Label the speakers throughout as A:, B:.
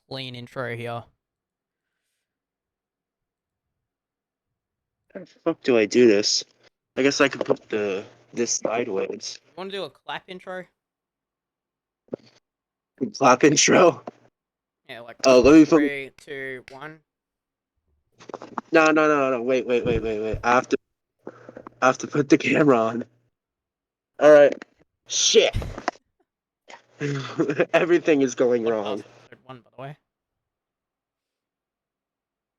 A: clean intro here.
B: How the fuck do I do this? I guess I could put this sideways.
A: You want to do a clap intro?
B: Clap intro.
A: Yeah, like
B: Oh, let me put.
A: 3, 2, 1.
B: No. Wait. I have to put the camera on. All right. Shit. Everything is going wrong.
A: Podcast episode 1, by the way.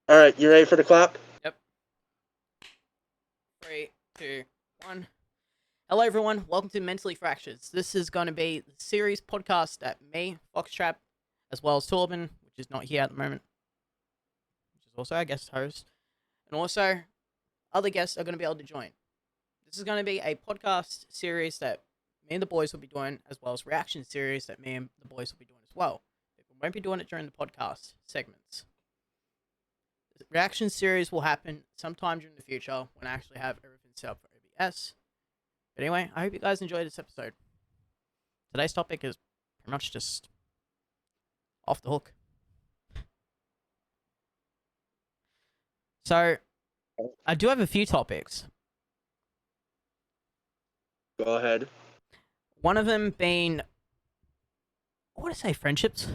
B: All right, you ready for the clap?
A: Yep. 3, 2, 1. Hello, everyone. Welcome to Mentally Fractureds. This is going to be the series podcast that me, Foxtrap, as well as Torben, which is not here at the moment, which is also our guest host, and also other guests are going to be able to join. This is going to be a podcast series that me and the boys will be doing, as well as reaction series that me and the boys will be doing as well. We won't be doing it during the podcast segments. The reaction series will happen sometime during the future when I actually have everything set up for OBS. But anyway, I hope you guys enjoyed this episode. Today's topic is pretty much just off the hook. So, I do have a few topics.
B: Go ahead.
A: One of them being, I want to say friendships.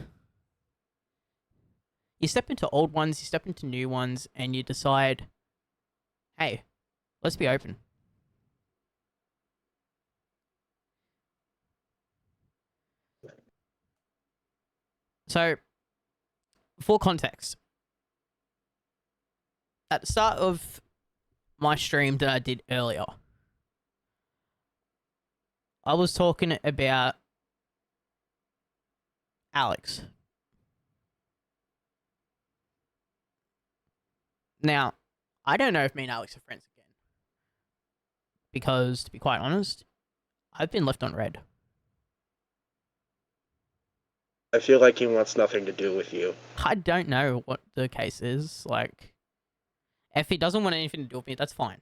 A: You step into old ones, you step into new ones, and you decide, hey, let's be open. So, for context, at the start of my stream that I did earlier, I was talking about Alex. Now, I don't know if me and Alex are friends again. Because, to be quite honest, I've been left on red.
B: I feel like he wants nothing to do with you.
A: I don't know what the case is. Like, if he doesn't want anything to do with me, that's fine.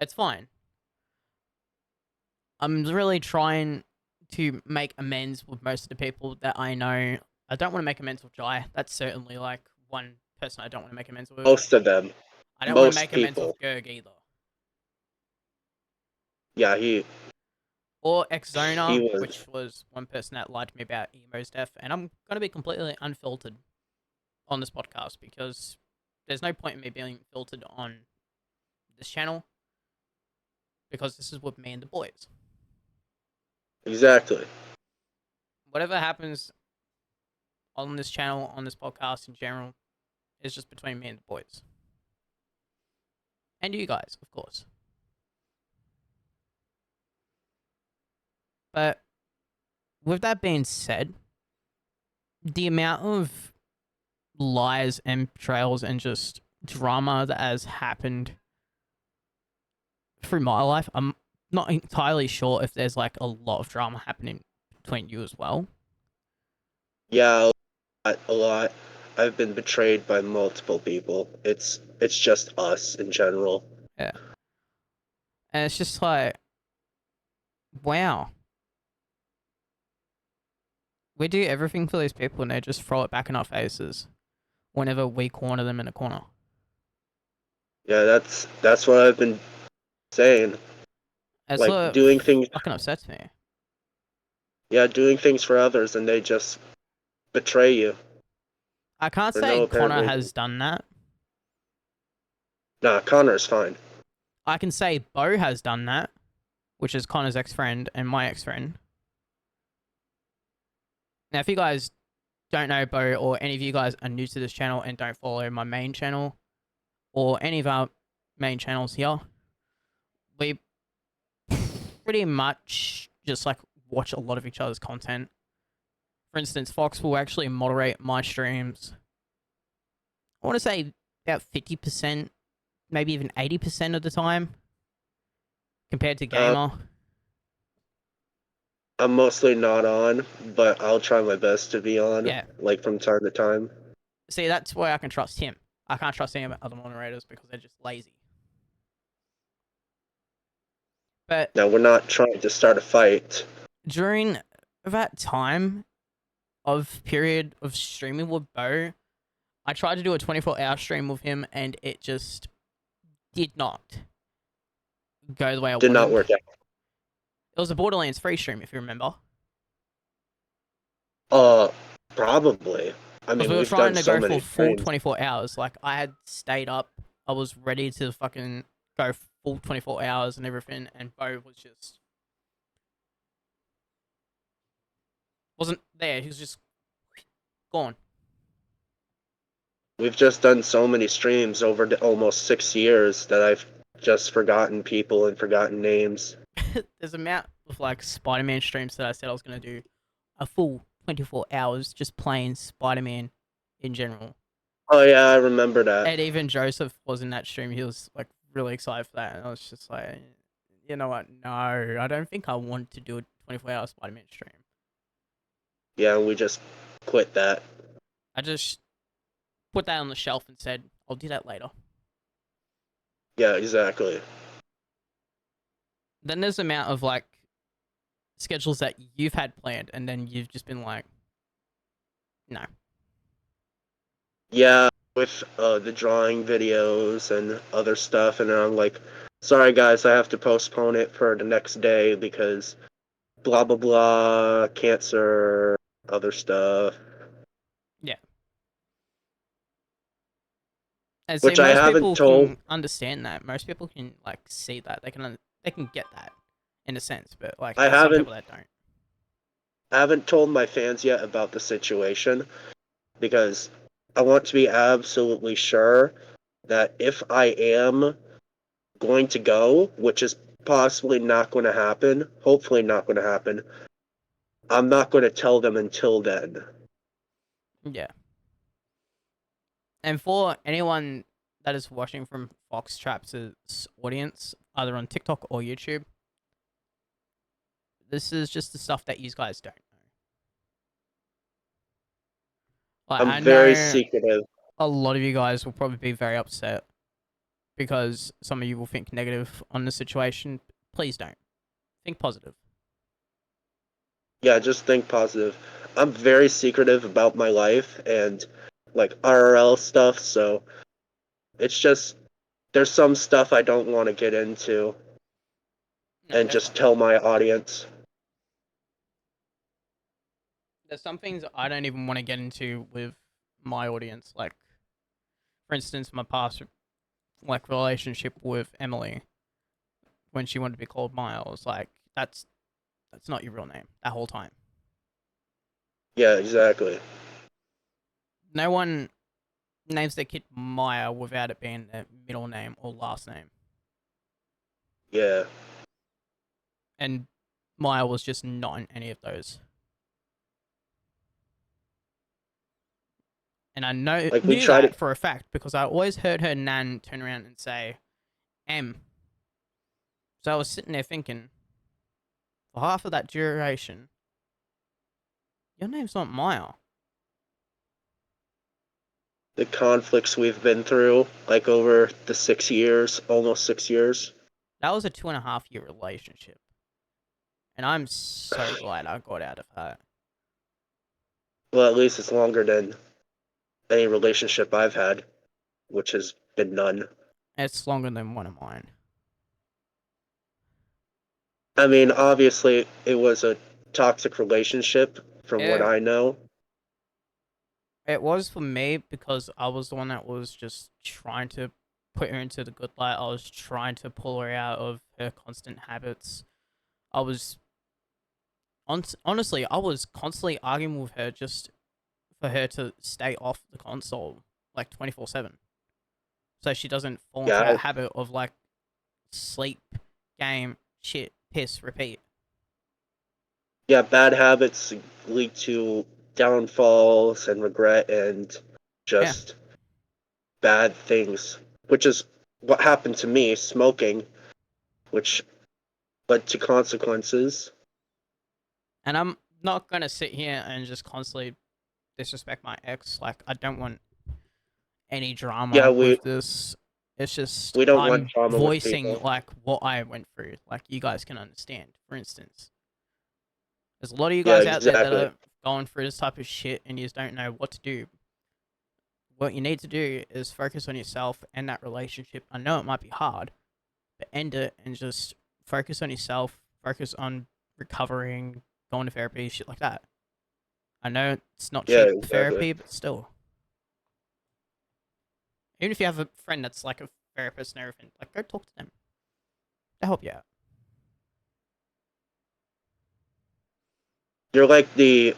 A: It's fine. I'm really trying to make amends with most of the people that I know. I don't want to make amends with Jai. That's certainly like one person I don't want to make amends with.
B: Most of them.
A: I don't want to
B: Most
A: make amends
B: people.
A: with Gerg either.
B: Yeah, he
A: Or Exona,
B: was.
A: which was one person that lied to me about Emo's death. And I'm going to be completely unfiltered on this podcast because there's no point in me being filtered on this channel because this is with me and the boys.
B: Exactly.
A: Whatever happens on this channel, on this podcast in general, is just between me and the boys. And you guys, of course. But with that being said, the amount of lies and betrayals and just drama that has happened through my life, I'm not entirely sure if there's like a lot of drama happening between you as well.
B: Yeah, a lot. I've been betrayed by multiple people. It's just us in general.
A: Yeah. And it's just like, wow. We do everything for these people and they just throw it back in our faces whenever we corner them in a corner.
B: Yeah, that's what I've been saying.
A: It's
B: Like
A: what
B: doing things.
A: fucking upsets me.
B: Yeah, doing things for others and they just betray you
A: I can't
B: for
A: say
B: no apparent
A: Connor
B: reason.
A: has done that.
B: Nah, Connor's fine.
A: I can say Bo has done that, which is Connor's ex-friend and my ex-friend. Now, if you guys don't know Bo, or any of you guys are new to this channel and don't follow my main channel, or any of our main channels here, we pretty much just like watch a lot of each other's content. For instance, Fox will actually moderate my streams. I want to say about 50%, maybe even 80% of the time, compared to Gamer.
B: I'm mostly not on, but I'll try my best to be on,
A: Yeah.
B: like from time to time.
A: See, that's where I can trust him. I can't trust any of the other moderators because they're just lazy. But
B: Now we're not trying to start a fight.
A: during that time, of period of streaming with Bo, I tried to do a 24-hour stream with him, and it just did not go the way I
B: Did not
A: wanted.
B: work out.
A: It was a Borderlands free stream, if you remember.
B: Uh, Probably. I
A: Because
B: mean,
A: we were
B: we've
A: trying
B: done
A: to
B: so
A: go for
B: many
A: full
B: streams.
A: 24 hours. Like, I had stayed up. I was ready to fucking go full 24 hours and everything, and Bo was just... wasn't there. He was just gone.
B: We've just done so many streams over almost 6 years that I've just forgotten people and forgotten names.
A: There's a amount of, like, Spider-Man streams that I said I was going to do a full 24 hours just playing Spider-Man in general.
B: Oh yeah, I remember that.
A: And even Joseph was in that stream. He was, like, really excited for that. And I was just like, you know what? No, I don't think I want to do a 24-hour Spider-Man stream.
B: Yeah, we just quit that.
A: I just put that on the shelf and said, I'll do that later.
B: Yeah, exactly.
A: Then there's the amount of, like, schedules that you've had planned, and then you've just been like, no.
B: Yeah, with the drawing videos and other stuff, and then I'm like, sorry guys, I have to postpone it for the next day because blah blah blah, cancer, other stuff.
A: Yeah. And see,
B: Which I
A: most
B: haven't
A: people
B: told.
A: can understand that. Most people can, like, see that. They can get that in a sense, but, like,
B: I
A: there's some
B: haven't
A: people that don't.
B: I haven't told my fans yet about the situation because I want to be absolutely sure that if I am going to go, which is possibly not going to happen, hopefully not going to happen, I'm not going to tell them until then.
A: Yeah. And for anyone that is watching from Fox Traps' audience, either on TikTok or YouTube, this is just the stuff that you guys don't know. Like,
B: I'm
A: I
B: very
A: know
B: secretive.
A: a lot of you guys will probably be very upset because some of you will think negative on the situation. Please don't. Think positive.
B: Yeah, just think positive. I'm very secretive about my life and like RRL stuff, so it's just there's some stuff I don't want to get into
A: No,
B: and just
A: definitely.
B: tell my audience.
A: There's some things I don't even want to get into with my audience. Like, for instance, my past, like, relationship with Emily when she wanted to be called Miles. Like, that's not your real name that whole time.
B: Yeah, exactly.
A: No one names their kid Maya without it being their middle name or last name.
B: Yeah.
A: And Maya was just not in any of those. And I
B: Like we
A: knew
B: try to
A: that for a fact because I always heard her nan turn around and say, M. So I was sitting there thinking, for half of that duration, your name's not Maya.
B: the conflicts we've been through, like over the 6 years, almost 6 years.
A: That was a 2.5 year relationship. And I'm so glad I got out of that.
B: Well, at least it's longer than any relationship I've had, which has been none.
A: It's longer than one of mine.
B: I mean, obviously, it was a toxic relationship, from what
A: It,
B: I know.
A: it was for me because I was the one that was just trying to put her into the good light. I was trying to pull her out of her constant habits. I was honestly, I was constantly arguing with her just for her to stay off the console like 24/7, so she doesn't fall into
B: Yeah,
A: that habit of, like, sleep, game, shit, piss, repeat.
B: yeah, bad habits lead to downfalls and regret and
A: Yeah,
B: just bad things, which is what happened to me, smoking, which led to consequences.
A: and I'm not gonna sit here and just constantly disrespect my ex. Like, I don't want any
B: Yeah,
A: drama
B: we
A: with this. It's just
B: we don't want
A: I'm
B: drama with
A: voicing,
B: people.
A: like, what I went through. Like, you guys can understand. For instance, there's a lot of you
B: Yeah,
A: guys out there that
B: exactly.
A: are going through this type of shit and you just don't know what to do, what you need to do is focus on yourself and that relationship. I know it might be hard, but end it and just focus on yourself, focus on recovering, going to therapy, shit like that. I know it's not
B: Yeah,
A: cheap
B: exactly.
A: therapy, but still. Even if you have a friend that's like a therapist and everything, like go talk to them. They'll help you out.
B: You're like the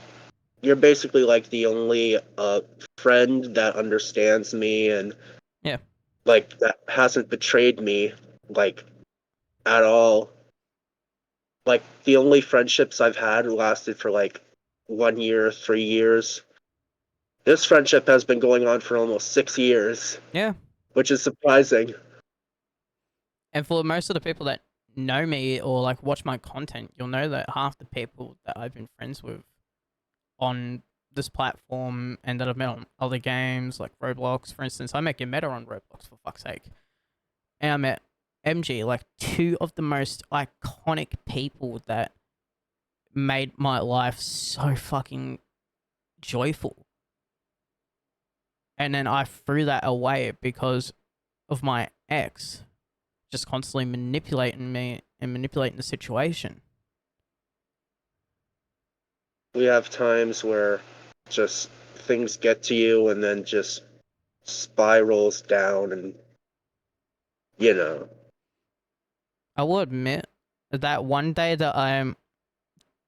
B: you're basically like the only friend that understands me and
A: Yeah.
B: like that hasn't betrayed me like at all. Like the only friendships I've had lasted for like 1 year, 3 years. This friendship has been going on for almost 6 years,
A: Yeah.
B: which is surprising.
A: And for most of the people that know me or like watch my content, you'll know that half the people that I've been friends with on this platform and that I've met on other games like Roblox, for instance. I met Meta on Roblox, for fuck's sake. And I met MG, like two of the most iconic people that made my life so fucking joyful. And then I threw that away because of my ex just constantly manipulating me and manipulating the situation.
B: We have times where just things get to you and then just spirals down and you know.
A: I will admit that one day that I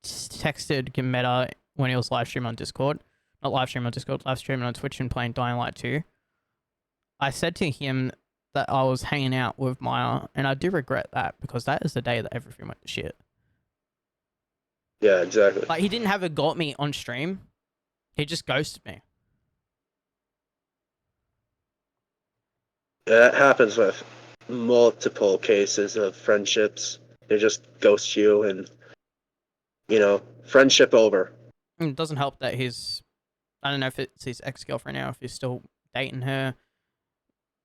A: texted Gameta when he was live streaming on Discord, not live streaming on Discord, live streaming on Twitch and playing Dying Light 2, I said to him that I was hanging out with Maya, and I do regret that because that is the day that everything went to shit.
B: Yeah, exactly.
A: Like, he didn't have a got me on stream, he just ghosted me.
B: That happens with multiple cases of friendships. They just ghost you and friendship over.
A: And it doesn't help that he's, I don't know if it's his ex girlfriend now, if he's still dating her,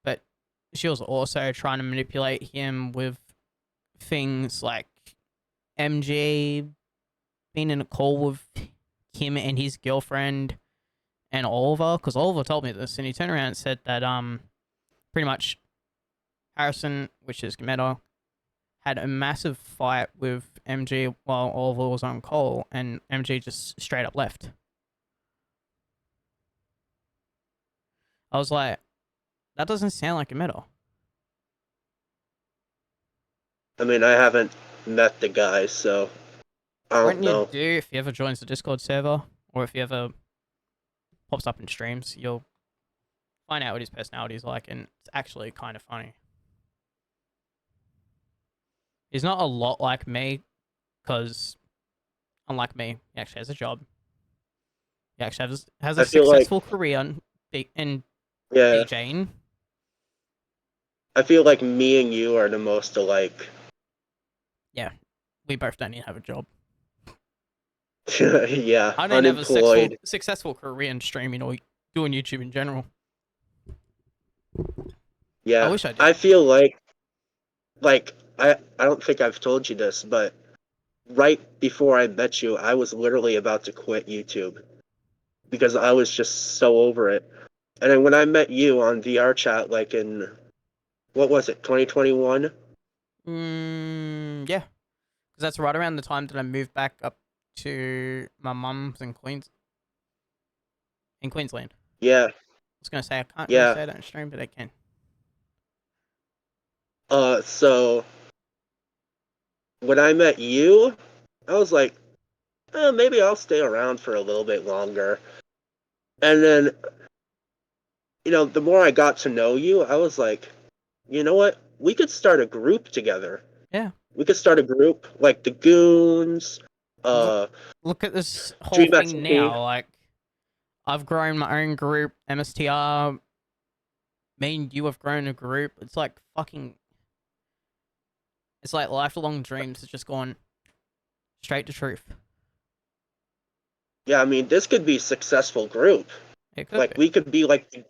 A: but she was also trying to manipulate him with things like MG being in a call with him and his girlfriend and Oliver, because Oliver told me this, and he turned around and said that pretty much Harrison, which is Gameta, had a massive fight with MG while Oliver was on call, and MG just straight up left. I was like, that doesn't sound like Gameta.
B: I mean, I haven't met the guy, so I don't
A: What you
B: know.
A: do if he ever joins the Discord server, or if he ever pops up in streams, you'll find out what his personality is like, and it's actually kind of funny. He's not a lot like me, because unlike me, he actually has a job. He actually has a
B: I feel like
A: successful career in
B: yeah,
A: DJing.
B: I feel like me and you are the most alike.
A: Yeah, we both don't even have a job.
B: Yeah,
A: I don't have a
B: unemployed.
A: successful career in streaming or doing YouTube in general. I
B: Yeah,
A: wish I did.
B: I feel like I don't think I've told you this, but right before I met you, I was literally about to quit YouTube because I was just so over it. And then when I met you on VR chat, like in what was it, 2021?
A: Yeah, because that's right around the time that I moved back up to my mum's in Queensland.
B: Yeah,
A: I was gonna say I can't really
B: yeah.
A: say that in stream, but I can.
B: So when I met you, I was like, maybe I'll stay around for a little bit longer. And then, the more I got to know you, I was like, you know what? We could start a group together.
A: Yeah.
B: We could start a group like the Goons,
A: Look,
B: uh,
A: look at this whole
B: Dream
A: thing
B: SMP.
A: now. Like, I've grown my own group, MSTR. Me and you have grown a group. It's like fucking. It's like lifelong dreams. It's just gone straight to truth.
B: Yeah, I mean, this could be a successful group.
A: It could
B: Like
A: be.
B: we could be like the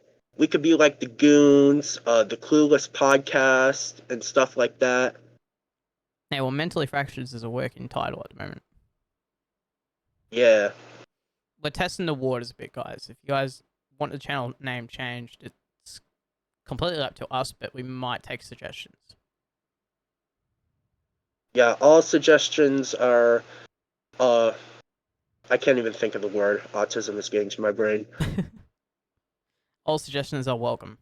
B: Goons, the Clueless podcast, and stuff like that.
A: Yeah, well, mentally fractures is a working title at the moment.
B: Yeah,
A: we're testing the waters a bit, guys. If you guys want the channel name changed, it's completely up to us, but we might take suggestions.
B: Yeah, all suggestions are. I can't even think of the word. Autism is getting to my brain.
A: All suggestions are welcome.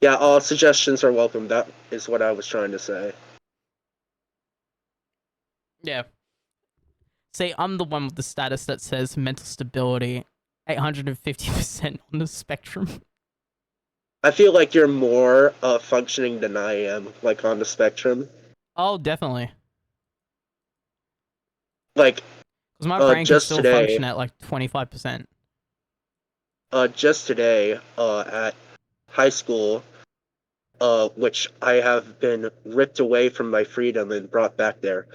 B: Yeah, all suggestions are welcome. That is what I was trying to say.
A: Yeah. See, I'm the one with the status that says mental stability 850% on the spectrum.
B: I feel like you're more functioning than I am, like on the spectrum.
A: Oh, definitely.
B: Like,
A: Because my brain can
B: just
A: still
B: today,
A: function at like 25%.
B: at high school, which I have been ripped away from my freedom and brought back there.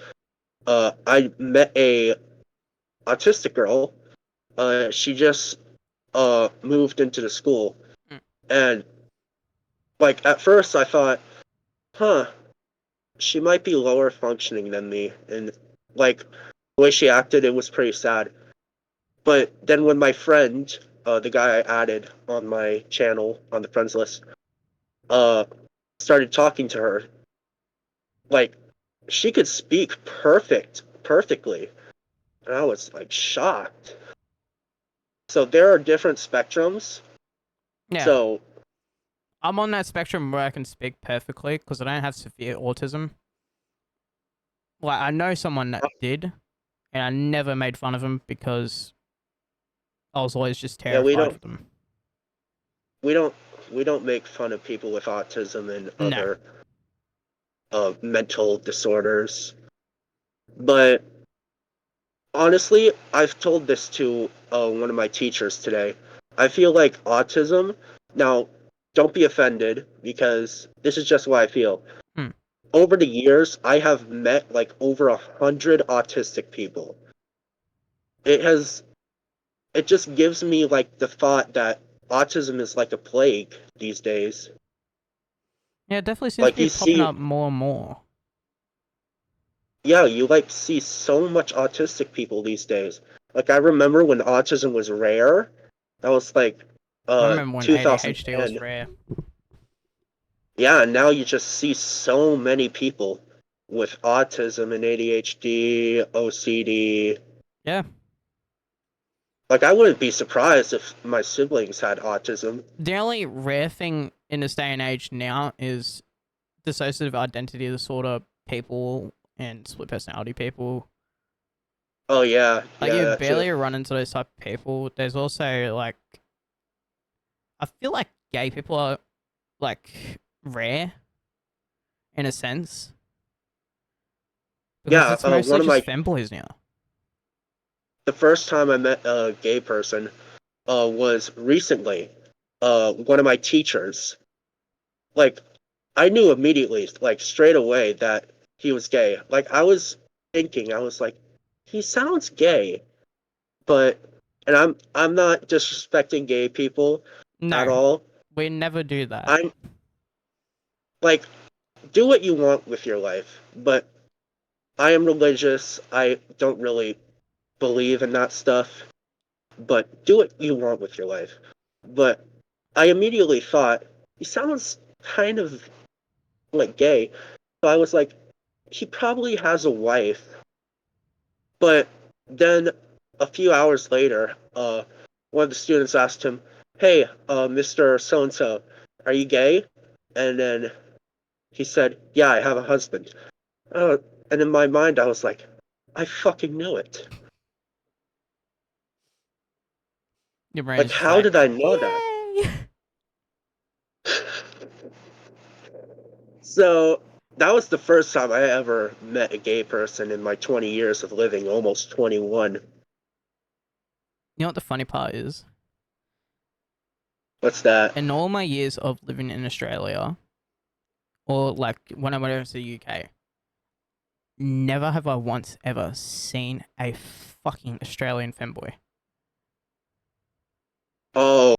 B: I met a autistic girl. She just moved into the school,
A: Mm.
B: and like at first I thought, huh, she might be lower functioning than me, and like the way she acted, it was pretty sad. But then when my friend, the guy I added on my channel on the friends list, uh, started talking to her, like she could speak perfectly, and I was like shocked. So there are different spectrums.
A: Yeah.
B: So
A: I'm on that spectrum where I can speak perfectly because I don't have severe autism. Like, I know someone that did, and I never made fun of him because I was always just
B: yeah,
A: terrified for them.
B: we don't we don't make fun of people with autism and
A: No.
B: other mental disorders. But honestly, I've told this to one of my teachers today. I feel like autism. Now, don't be offended because this is just what I feel.
A: Hmm.
B: Over the years, I have met like over 100 autistic people. It has. It just gives me like the thought that autism is like a plague these days.
A: Yeah, it definitely seems to
B: Like
A: be
B: you
A: popping
B: see,
A: up more and more.
B: yeah, you like see so much autistic people these days. Like I remember when autism was rare. That was like
A: I remember when ADHD was
B: 2010.
A: rare.
B: Yeah, and now you just see so many people with autism and ADHD, OCD.
A: Yeah.
B: Like I wouldn't be surprised if my siblings had autism.
A: The only rare thing in this day and age now is dissociative identity disorder people and split personality people.
B: Oh yeah,
A: Like,
B: yeah,
A: you
B: that too.
A: barely run into those type of people. There's also like, I feel like gay people are like rare in a sense because
B: Yeah,
A: it's mostly
B: one of
A: just
B: my
A: femboys now.
B: the first time I met a gay person was recently. One of my teachers, like I knew immediately, like straight away, that he was gay. Like I was thinking, I was like, he sounds gay, but and I'm not disrespecting gay people at
A: No,
B: all.
A: we never do that.
B: I'm like, do what you want with your life, but I am religious. I don't really believe in that stuff, but do what you want with your life. But I immediately thought he sounds kind of like gay. So I was like, he probably has a wife. But then a few hours later, one of the students asked him, "Hey, Mr. So and so, are you gay?" And then he said, "Yeah, I have a husband." Uh, and in my mind, I was like, I fucking knew it.
A: Your brain
B: Like,
A: is just
B: how
A: like,
B: did I know that?
A: yay!
B: So that was the first time I ever met a gay person in my 20 years of living, almost 21.
A: You know what the funny part is?
B: What's that?
A: In all my years of living in Australia, or like when I went over to the UK, never have I once ever seen a fucking Australian femboy.
B: Oh,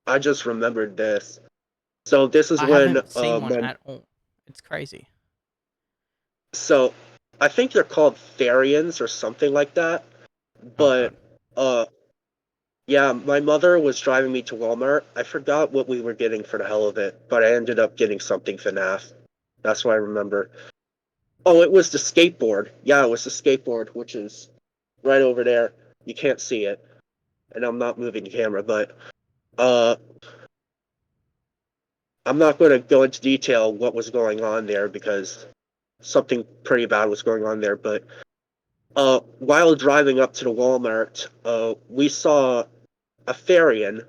B: I just remembered this. So this is
A: I
B: when
A: haven't seen one
B: my
A: at all. It's crazy.
B: so I think they're called Therians or something like that.
A: Oh
B: But
A: god.
B: uh yeah, my mother was driving me to Walmart. I forgot what we were getting for the hell of it, but I ended up getting something FNAF. That's what I remember. Oh, it was the skateboard. Yeah, it was the skateboard, which is right over there. You can't see it, and I'm not moving the camera, but uh I'm not going to go into detail what was going on there because something pretty bad was going on there, but while driving up to the Walmart, we saw a Farian.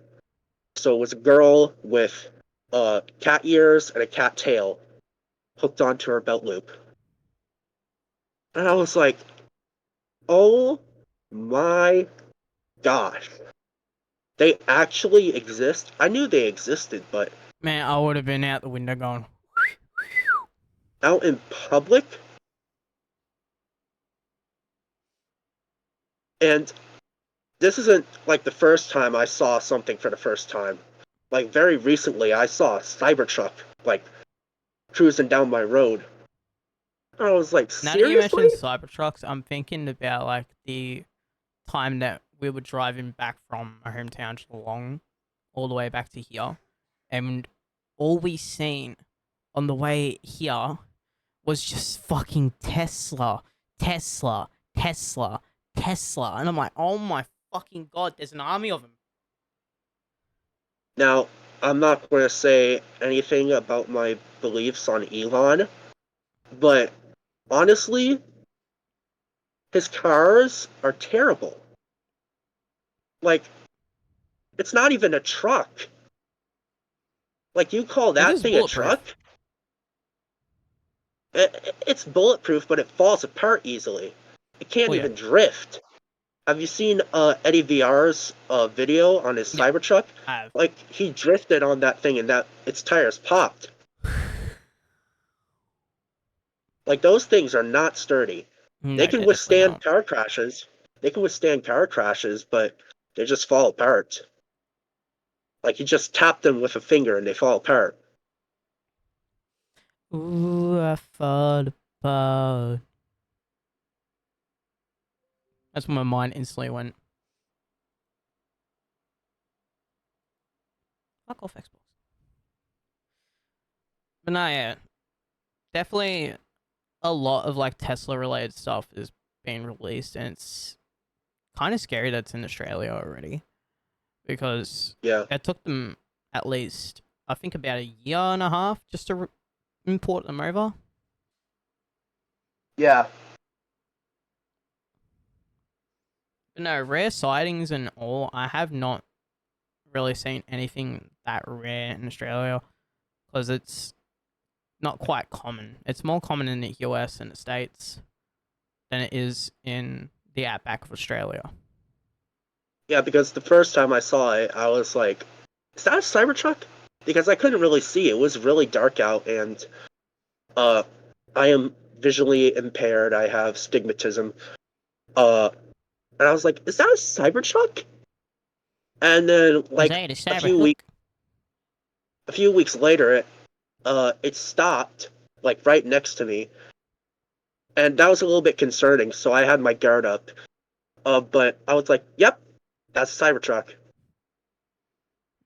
B: So it was a girl with cat ears and a cat tail hooked onto her belt loop. And I was like, oh my gosh. They actually exist? I knew they existed, but
A: Man, I would have been out the window going.
B: out in public? And this isn't like the first time I saw something for the first time. Like very recently, I saw a Cybertruck like cruising down my road. I was like,
A: Now that you
B: seriously?
A: mentioned Cybertrucks, I'm thinking about like the time that we were driving back from our hometown Geelong all the way back to here, and all we seen on the way here was just fucking Tesla, Tesla, Tesla, Tesla, and I'm like, oh my fucking god, there's an army of them.
B: Now, I'm not going to say anything about my beliefs on Elon, but honestly, his cars are terrible. Like, it's not even a truck. Like, you call
A: It
B: that
A: is
B: thing a truck?
A: bulletproof.
B: It's bulletproof, but it falls apart easily. It can't
A: Oh yeah,
B: even drift. Have you seen Eddie VR's video on his
A: yeah,
B: Cybertruck?
A: I have.
B: Like, he drifted on that thing and that its tires popped. Like, those things are not sturdy. They
A: No,
B: can
A: they're definitely
B: withstand
A: not.
B: car crashes. They can withstand car crashes, but they just fall apart. Like you just tap them with a finger and they fall apart.
A: Ooh, I thought about. That's when my mind instantly went. Fuck off, Xbox. But no, yeah, definitely a lot of like Tesla related stuff is being released, and it's kind of scary that it's in Australia already because
B: Yeah.
A: it took them at least, I think, about a year and a half just to import them over.
B: Yeah.
A: But no, rare sightings and all, I have not really seen anything that rare in Australia because it's not quite common. It's more common in the US and the States than it is in the outback of Australia.
B: Yeah, because the first time I saw it, I was like, is that a Cybertruck? Because I couldn't really see. It was really dark out and uh I am visually impaired. I have stigmatism. Uh and I was like, is that a Cybertruck? And then
A: Is
B: like
A: that a
B: a
A: cyber
B: few
A: hook?
B: weeks later it stopped like right next to me. And that was a little bit concerning, so I had my guard up. But I was like, yep, that's a Cybertruck.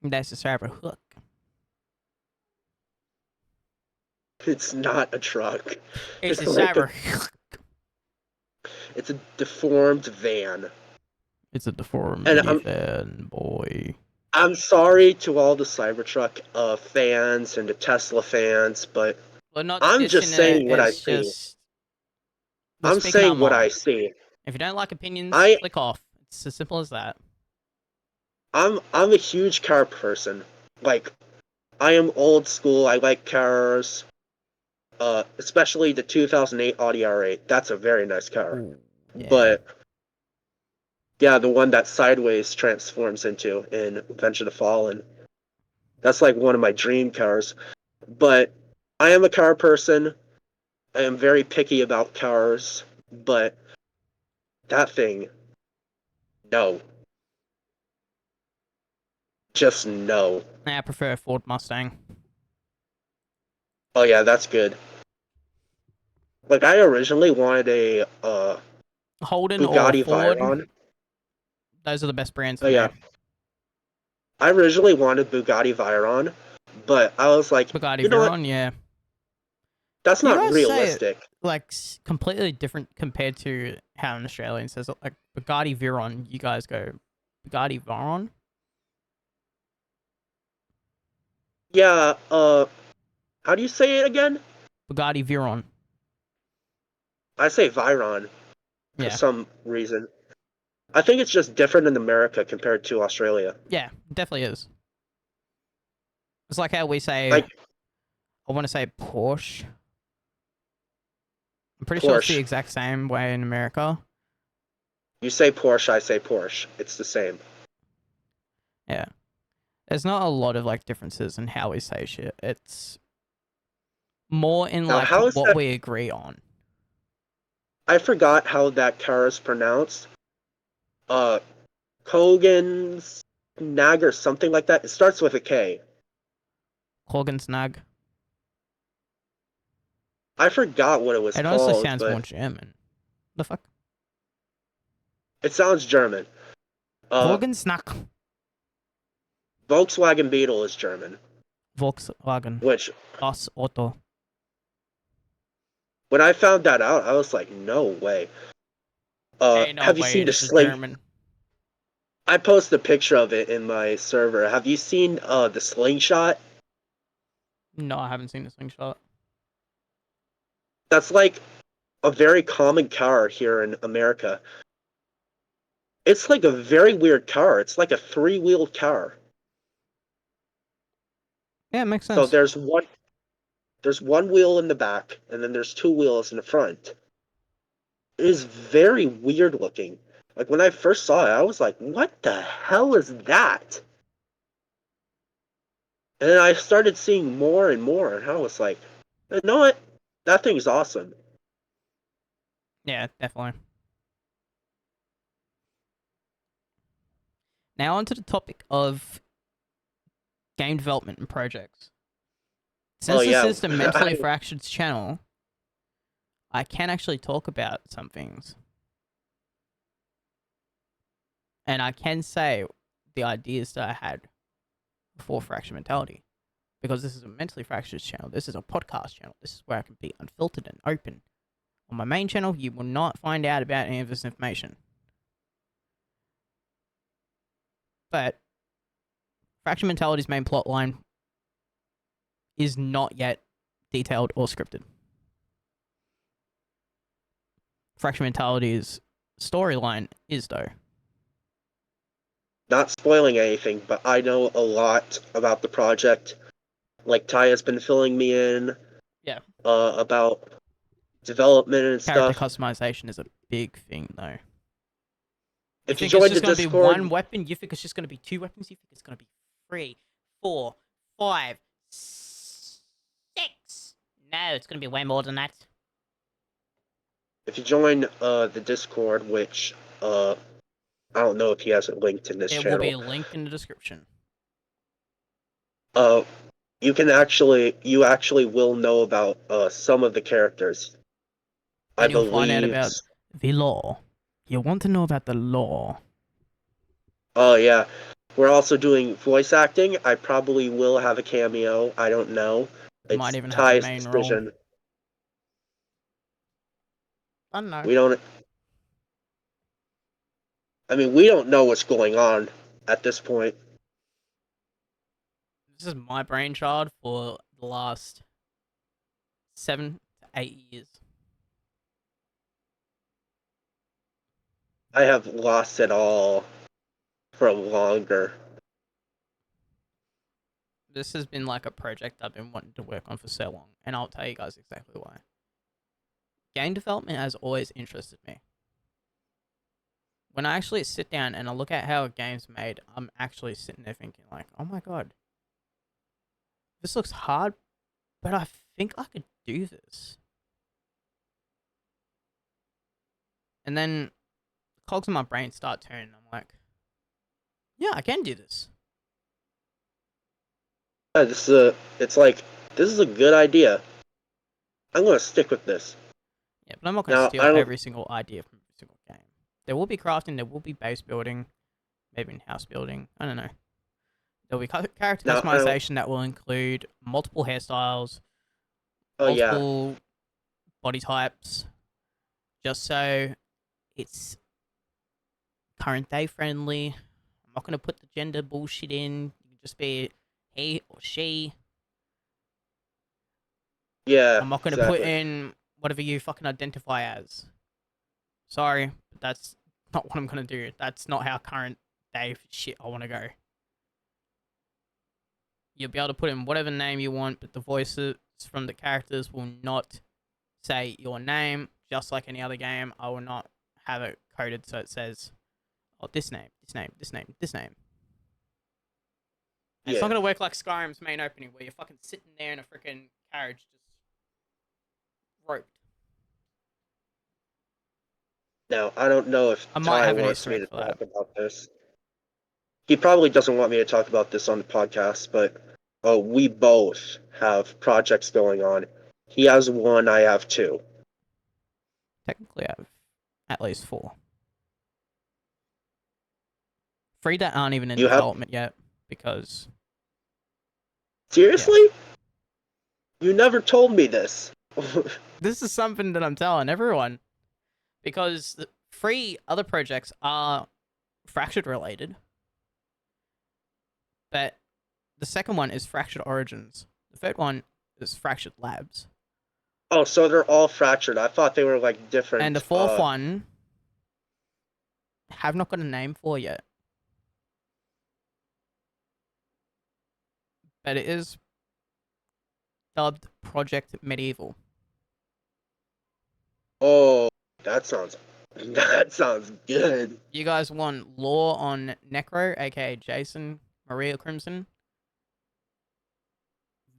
A: That's a cyber hook.
B: It's not a truck.
A: It's a
B: Like
A: cyber.
B: it's a deformed van.
A: It's a
B: And
A: deformity fan, boy.
B: I'm sorry to all the Cybertruck fans and the Tesla fans, but
A: We're not
B: I'm just
A: dissing it.
B: saying what I
A: It's
B: see.
A: just we're
B: I'm
A: speaking our
B: saying what I
A: mind.
B: see.
A: If you don't like opinions,
B: I
A: click off. It's as simple as that.
B: I'm a huge car person. Like I am old school. I like cars. Especially the 2008 Audi R8. That's a very nice car.
A: Ooh, yeah.
B: But yeah, the one that Sideways transforms into in Revenge of the Fallen. That's like one of my dream cars. But I am a car person. I am very picky about cars. But that thing, no. Just no.
A: I prefer a Ford Mustang.
B: Oh yeah, that's good. Like I originally wanted a
A: Holden or
B: Bugatti
A: Ford?
B: Veyron.
A: Those are the best brands
B: Oh
A: for me.
B: yeah, I originally wanted Bugatti Veyron, but I was like,
A: Bugatti
B: you know what?
A: Veyron, yeah.
B: That's
A: You
B: not
A: guys say it
B: realistic.
A: like completely different compared to how an Australian says it. Like Bugatti Veyron, you guys go Bugatti Veyron.
B: Yeah. How do you say it again?
A: Bugatti Veyron.
B: I say Veyron for
A: Yeah,
B: some reason. I think it's just different in America compared to Australia.
A: yeah, definitely is. It's like how we say.
B: Like
A: I want to say Porsche. I'm pretty sure it's the
B: Porsche.
A: exact same way in America.
B: You say Porsche, I say Porsche. It's the same.
A: Yeah, there's not a lot of like differences in how we say shit. It's more in
B: Now,
A: like
B: how is
A: what
B: that?
A: we agree on.
B: I forgot how that car is pronounced. Uh, Kogan's Nag or something like that. It starts with a K.
A: Snag.
B: I forgot what it was
A: It honestly
B: called,
A: sounds more
B: but
A: German. The fuck?
B: it sounds German. Uh,
A: Snack.
B: Volkswagen Beetle is German,
A: Volkswagen.
B: which
A: Das Auto.
B: when I found that out, I was like, no way.
A: Ain't no
B: Have you
A: way
B: seen the
A: this is
B: sling?
A: German.
B: I posted a picture of it in my server. Have you seen the slingshot?
A: No, I haven't seen the slingshot.
B: That's like a very common car here in America. It's like a very weird car. It's like a three-wheeled car.
A: Yeah, it makes
B: So
A: sense.
B: there's one wheel in the back, and then there's two wheels in the front. It is very weird looking. Like when I first saw it, I was like, "What the hell is that?" And then I started seeing more and more, and I was like, "You know what? That thing's awesome."
A: Yeah, definitely. Now onto the topic of game development and projects.
B: Oh
A: Since this
B: yeah,
A: is the Mentally Fractureds channel, I can actually talk about some things. And I can say the ideas that I had before Fracture Mentality. Because this is a Mentally Fractureds channel. This is a podcast channel. This is where I can be unfiltered and open. On my main channel, you will not find out about any of this information. But Fracture Mentality's main plotline is not yet detailed or scripted. Fracture Mentality's storyline is, though.
B: not spoiling anything, but I know a lot about the project. Like Ty has been filling me in
A: Yeah.
B: about development and
A: Character
B: stuff.
A: customization is a big thing, though. You
B: If you
A: think it's
B: join the
A: just going to be one
B: Discord,
A: weapon? You think it's just going to be two weapons? You think it's going to be 3, 4, 5, 6? No, it's going to be way more than that.
B: if you join the Discord, which I don't know if he has it linked in this
A: It will
B: channel,
A: be linked in the description.
B: uh, you actually will know about some of the characters. I
A: And you'll find out
B: believe.
A: about the law. You want to know about the law.
B: Oh yeah, we're also doing voice acting. I probably will have a cameo. I don't know.
A: You might
B: It's
A: even have the
B: Ty's
A: main role.
B: decision.
A: I don't know.
B: We don't. I mean, we don't know what's going on at this point.
A: This is my brainchild for the last 7 to 8 years.
B: I have lost it all for longer.
A: This has been like a project I've been wanting to work on for so long, and I'll tell you guys exactly why. Game development has always interested me. When I actually sit down and I look at how a game's made, I'm actually sitting there thinking like, oh my god, this looks hard, but I think I could do this. And then the cogs in my brain start turning. I'm like, yeah, I can do this.
B: Yeah, it's like this is a good idea. I'm gonna stick with this.
A: Yeah, but I'm not going to
B: Now I
A: steal
B: don't.
A: every single idea from every single game. There will be crafting, there will be base building, maybe in house building. I don't know. There'll be character
B: Now, I don't.
A: customization that will include multiple hairstyles,
B: Oh yeah,
A: multiple body types, just so it's current day friendly. I'm not gonna put the gender bullshit in. You can just be he or she.
B: yeah,
A: I'm not gonna put
B: exactly.
A: in whatever you fucking identify as. Sorry, but that's not what I'm gonna do. That's not how current day shit I want to go. You'll be able to put in whatever name you want, but the voices from the characters will not say your name, just like any other game. I will not have it coded so it says, oh, this name, this name, this name, this name. And it's not
B: Yeah.
A: going to work like Skyrim's main opening, where you're fucking sitting there in a freaking carriage just roped.
B: Now, I don't know if
A: I might
B: Ty
A: have an
B: wants
A: Easter
B: me
A: egg
B: to
A: for that.
B: talk about this. He probably doesn't want me to talk about this on the podcast, but we both have projects going on. He has one, I have two.
A: Technically, I have at least 4. 3 that aren't even in
B: You have
A: development yet, because, yeah.
B: seriously? You never told me this.
A: This is something that I'm telling everyone, because the 3 other projects are fractured related, but the second one is Fractured Origins. The third one is Fractured Labs.
B: Oh, so they're all fractured. I thought they were like
A: And the
B: different.
A: fourth one, have not got a name for yet. But it is dubbed Project Medieval.
B: Oh, that sounds that sounds good.
A: You guys want lore on Necro, aka Jason Maria Crimson?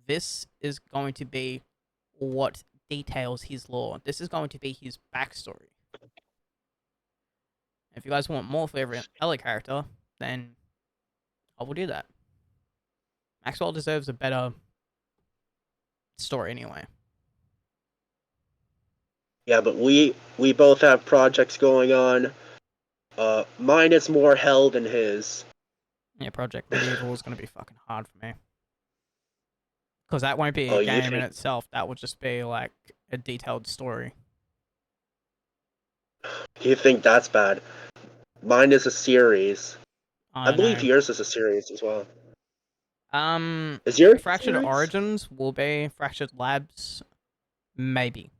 A: This is going to be what details his lore. This is going to be his backstory. If you guys want more for every other character, then I will do that. Maxwell deserves a better story anyway.
B: Yeah, but we both have projects going on. Mine is more hell than his.
A: Yeah, Project Medieval is going to be fucking hard for me. Because that won't be a
B: Oh, you
A: game in
B: think
A: itself. That will just be like a detailed story.
B: you think that's bad? Mine is a series.
A: I
B: I
A: don't
B: believe
A: know.
B: yours is a series as well.
A: Um,
B: Is yours a
A: Fractured
B: series?
A: Origins will be Fractured Labs, maybe.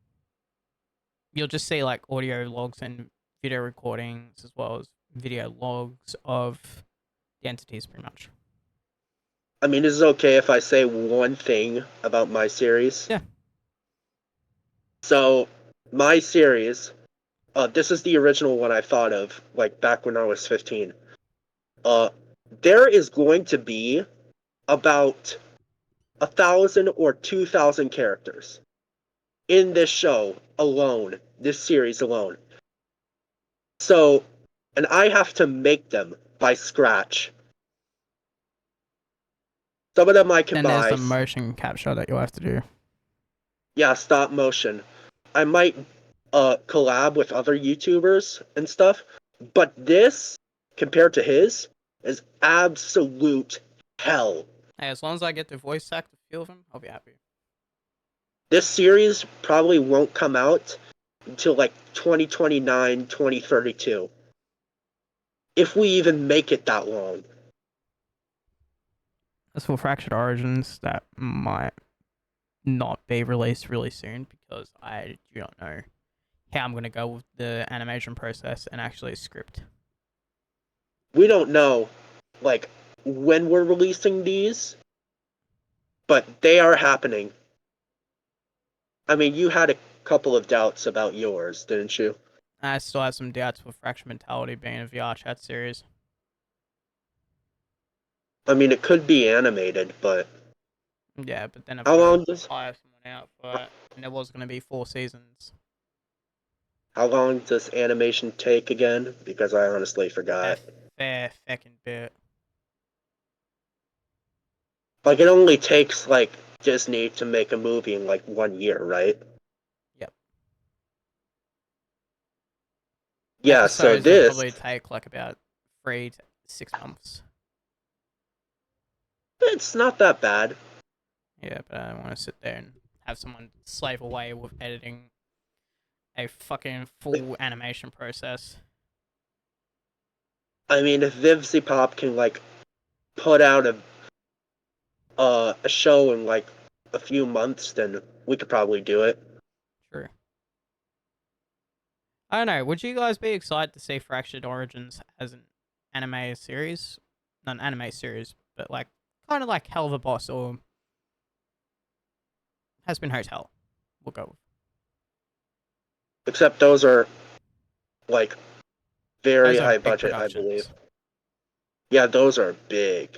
A: You'll just see like audio logs and video recordings as well as video logs of the entities, pretty much.
B: I mean, is it okay if I say one thing about my series?
A: Yeah.
B: So, my series, this is the original one I thought of, like back when I was 15. Uh, there is going to be about 1,000 or 2,000 characters in this show alone, this series alone. So, and I have to make them by scratch. Some of them I can
A: Then there's
B: buy.
A: the motion capture that you'll have to do.
B: Yeah, stop motion. I might collab with other YouTubers and stuff, but this compared to his is absolute hell.
A: Hey, as long as I get to voice act a few of them, I'll be happy.
B: This series probably won't come out until like 2029, 2032. If we even make it that long.
A: As for Fractured Origins, that might not be released really soon because I do not know how I'm going to go with the animation process and actually script.
B: We don't know like when we're releasing these, but they are happening. I mean, you had a couple of doubts about yours, didn't you?
A: I still have some doubts with Fractured Mentality being a VR chat series.
B: I mean, it could be animated, but
A: Yeah, but then I've
B: how
A: got to
B: long does
A: hire someone out for it, and there was going to be 4 seasons.
B: how long does animation take again? Because I honestly
A: A
B: forgot.
A: fair fucking bit.
B: Like it only takes like Disney to make a movie in like 1 year, right?
A: Yep.
B: Yeah, so
A: Episodes will
B: this
A: probably take like about 3 6 months.
B: It's not that bad.
A: Yeah, but I don't want to sit there and have someone slave away with editing a fucking full animation process.
B: I mean, if Vivzy Pop can like put out a show in like a few months, then we could probably do it.
A: True. I don't know. Would you guys be excited to see Fractured Origins as an anime series? Not an anime series, but like kind of like Hell of a Boss or Has Been Hotel. We'll go with.
B: Except those are like very
A: Those are
B: high
A: big
B: budget, I believe.
A: productions.
B: Yeah, those are big.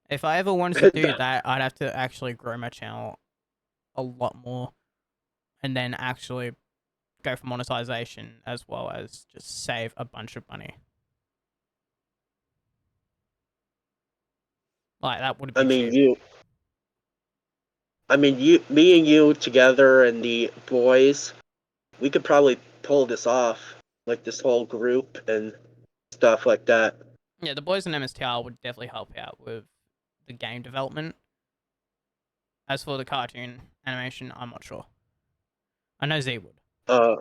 A: If I ever wanted to do that, I'd have to actually grow my channel a lot more and then actually go for monetization as well as just save a bunch of money. Like that would
B: I
A: be
B: mean,
A: cheap.
B: me and you together and the boys, we could probably pull this off, like this whole group and stuff like that.
A: Yeah, the boys in MSTR would definitely help out with the game development. As for the cartoon animation, I'm not sure. I know Z would.
B: Uh,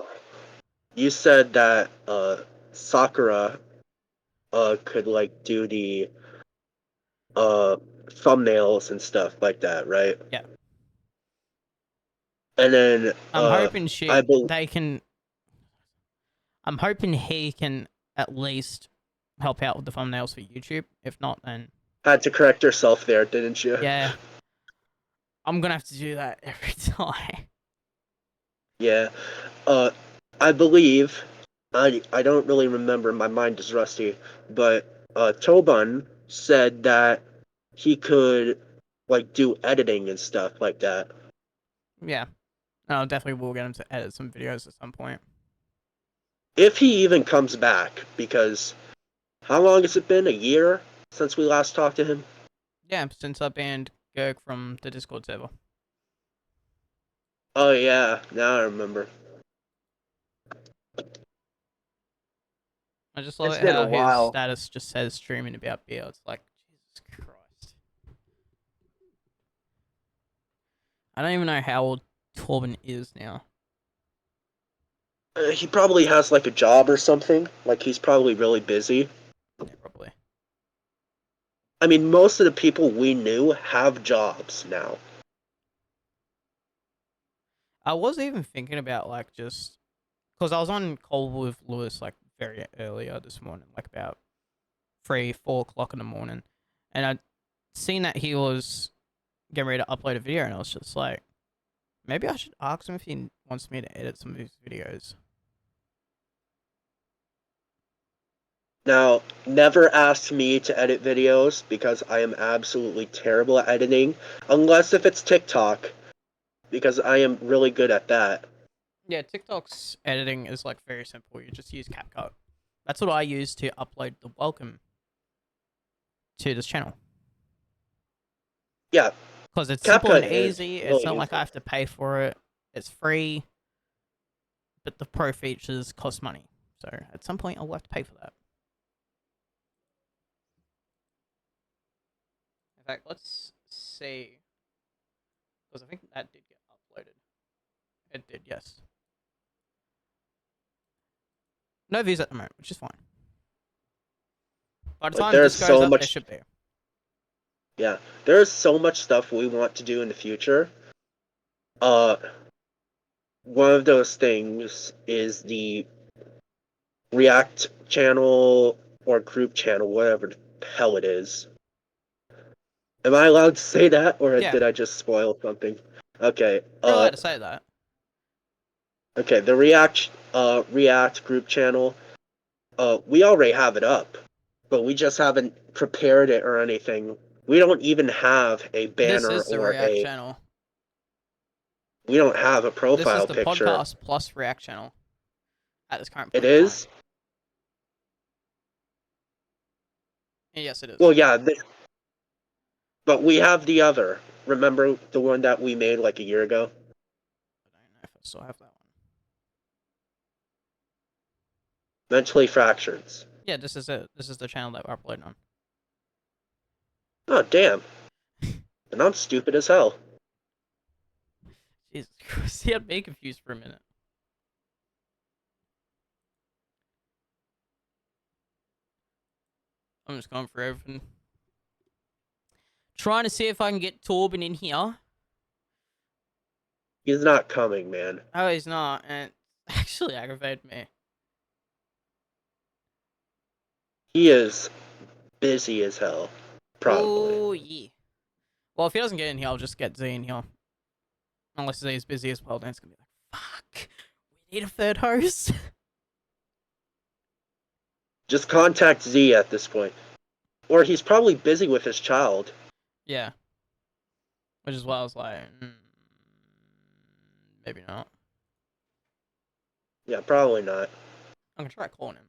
B: you said that Sakura could like do the uh thumbnails and stuff like that, right?
A: Yeah.
B: And then
A: I'm hoping
B: I bel
A: they can. I'm hoping he can at least help out with the thumbnails for YouTube. If not, then
B: had to correct yourself there, didn't you?
A: yeah, I'm gonna have to do that every time.
B: Yeah. Uh, I believe I don't really remember. My mind is rusty, but Tobun said that he could like do editing and stuff like that.
A: Yeah, I definitely will get him to edit some videos at some point.
B: If he even comes back, because how long has it been? A year since we last talked to him?
A: Yeah, since I banned Gerg from the Discord server.
B: Oh yeah, now I remember.
A: I just love
B: It's
A: it
B: been a
A: how his
B: while.
A: status just says streaming about beer. It's like, Jesus Christ. I don't even know how old Torben is now.
B: He probably has like a job or something. Like he's probably really busy.
A: Yeah, probably.
B: I mean, most of the people we knew have jobs now.
A: I was even thinking about like just because I was on call with Lewis like very earlier this morning, like about 3, 4 o'clock in the morning, and I'd seen that he was getting ready to upload a video, and I was just like, maybe I should ask him if he wants me to edit some of his videos.
B: Now, never ask me to edit videos because I am absolutely terrible at editing, unless if it's TikTok, because I am really good at that.
A: Yeah, TikTok's editing is like very simple. You just use CapCut. That's what I use to upload the welcome to this channel.
B: Yeah,
A: Because it's simple
B: CapCut
A: and
B: is
A: easy. It's
B: really
A: not like I
B: easy.
A: have to pay for it. It's free, but the pro features cost money. So at some point, I'll have to pay for that. In fact, let's see. Because I think that did get uploaded. It did, yes. No views at the moment, which is fine. By the
B: Like
A: time
B: there's
A: this goes
B: so
A: up, there
B: much,
A: should be.
B: yeah, there's so much stuff we want to do in the future. Uh, one of those things is the React channel or group channel, whatever the hell it is. Am I allowed to say that, or
A: Yeah,
B: did I just spoil something? Okay.
A: you're allowed to say that.
B: Okay. The React group channel. We already have it up, but we just haven't prepared it or anything. We don't even have a
A: This
B: banner
A: is the
B: or
A: React
B: a.
A: channel.
B: We don't have a
A: This is
B: profile
A: the
B: picture.
A: podcast plus React channel at this current
B: It
A: point in time.
B: is.
A: And yes, it is.
B: Well, yeah, but we have the other. Remember the one that we made like a year ago?
A: I don't know if I still have that one.
B: Mentally fractureds.
A: Yeah, this is it. This is the channel that we're uploading on.
B: Oh, damn. And I'm stupid as hell.
A: Jesus Christ, he had me confused for a minute. I'm just going for everything. Trying to see if I can get Torben in here.
B: He's not coming, man.
A: Oh, he's not, and it actually aggravated me.
B: He is busy as hell. Probably.
A: Oh, yeah. Well, if he doesn't get in here, I'll just get Z in here. Unless Z is busy as well, then it's gonna be like, fuck, we need a third host.
B: Just contact Z at this point. Or he's probably busy with his child.
A: Yeah. Which is why I was like, maybe not.
B: Yeah, probably not.
A: I'm gonna try calling him.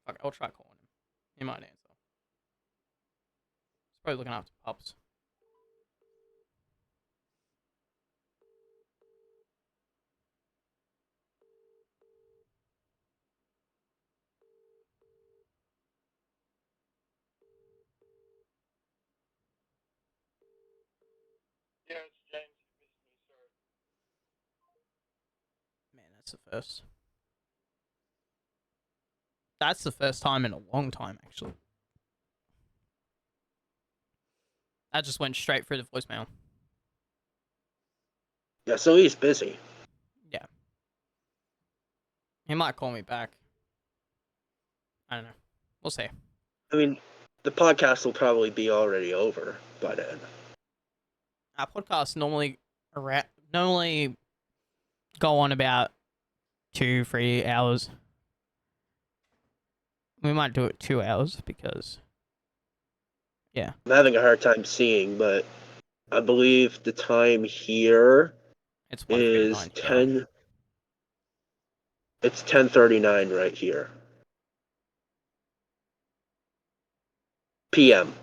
A: Fuck, I'll try calling him. He might answer. He's probably looking after pups.
C: Yes, James, you missed me, sir.
A: Man, that's the first. That's the first time in a long time, actually. That just went straight through the voicemail.
B: Yeah, so he's busy.
A: Yeah. He might call me back. I don't know. We'll see.
B: I mean, the podcast will probably be already over by then.
A: Our podcasts normally go on about 2-3 hours. We might do it 2 hours because, yeah.
B: I'm having a hard time seeing, but I believe the time here
A: It's
B: is
A: 1:39 here.
B: 10. It's 10:39 right here. PM.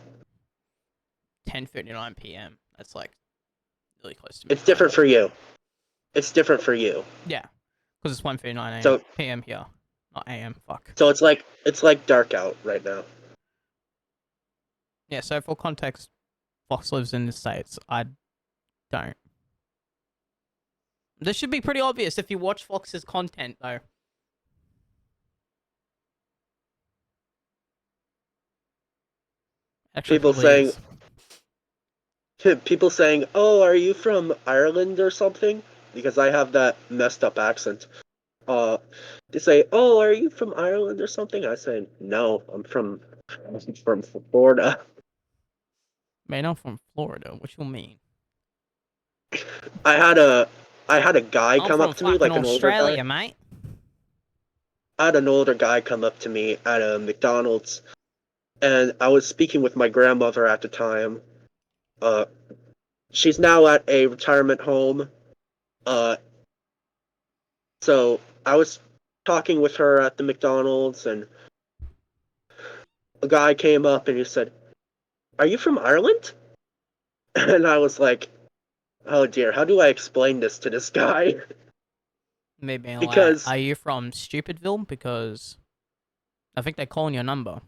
A: 10:39 p.m. That's like really close to me.
B: It's different for you. It's different for you.
A: Yeah, because it's 1:39
B: So
A: p.m. here, not a.m. Fuck.
B: so it's like dark out right now.
A: Yeah. So for context, Fox lives in the States. I don't. This should be pretty obvious if you watch Fox's content, though. Actually,
B: People
A: probably
B: saying
A: is.
B: people saying, "Oh, are you from Ireland or something?" Because I have that messed up accent. Uh, they say, "Oh, are you from Ireland or something?" I say, "No, I'm from Florida."
A: Man, I'm from Florida. What you mean?
B: I had a I had a guy
A: I'm
B: come
A: from
B: up to me,
A: fucking
B: like an older guy.
A: Australia, mate.
B: I had an older guy come up to me at a McDonald's, and I was speaking with my grandmother at the time. Uh, she's now at a retirement home. Uh, so I was talking with her at the McDonald's, and a guy came up and he said, "Are you from Ireland?" And I was like, "Oh dear, how do I explain this to this guy?"
A: Maybe like,
B: Because
A: are you from Stupidville? Because I think they're calling your number.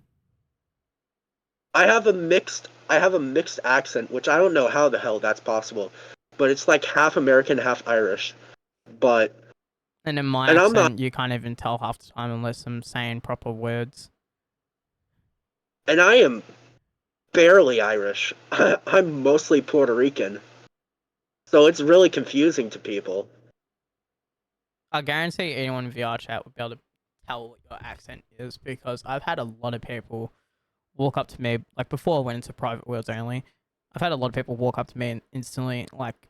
B: I have a mixed accent, which I don't know how the hell that's possible, but it's like half American, half Irish. But
A: And in my
B: and I'm not
A: accent, you can't even tell half the time unless I'm saying proper words.
B: and I am barely Irish. I'm mostly Puerto Rican. So it's really confusing to people.
A: I guarantee anyone in VR chat would be able to tell what your accent is because I've had a lot of people walk up to me, like before I went into private worlds only, I've had a lot of people walk up to me and instantly, like,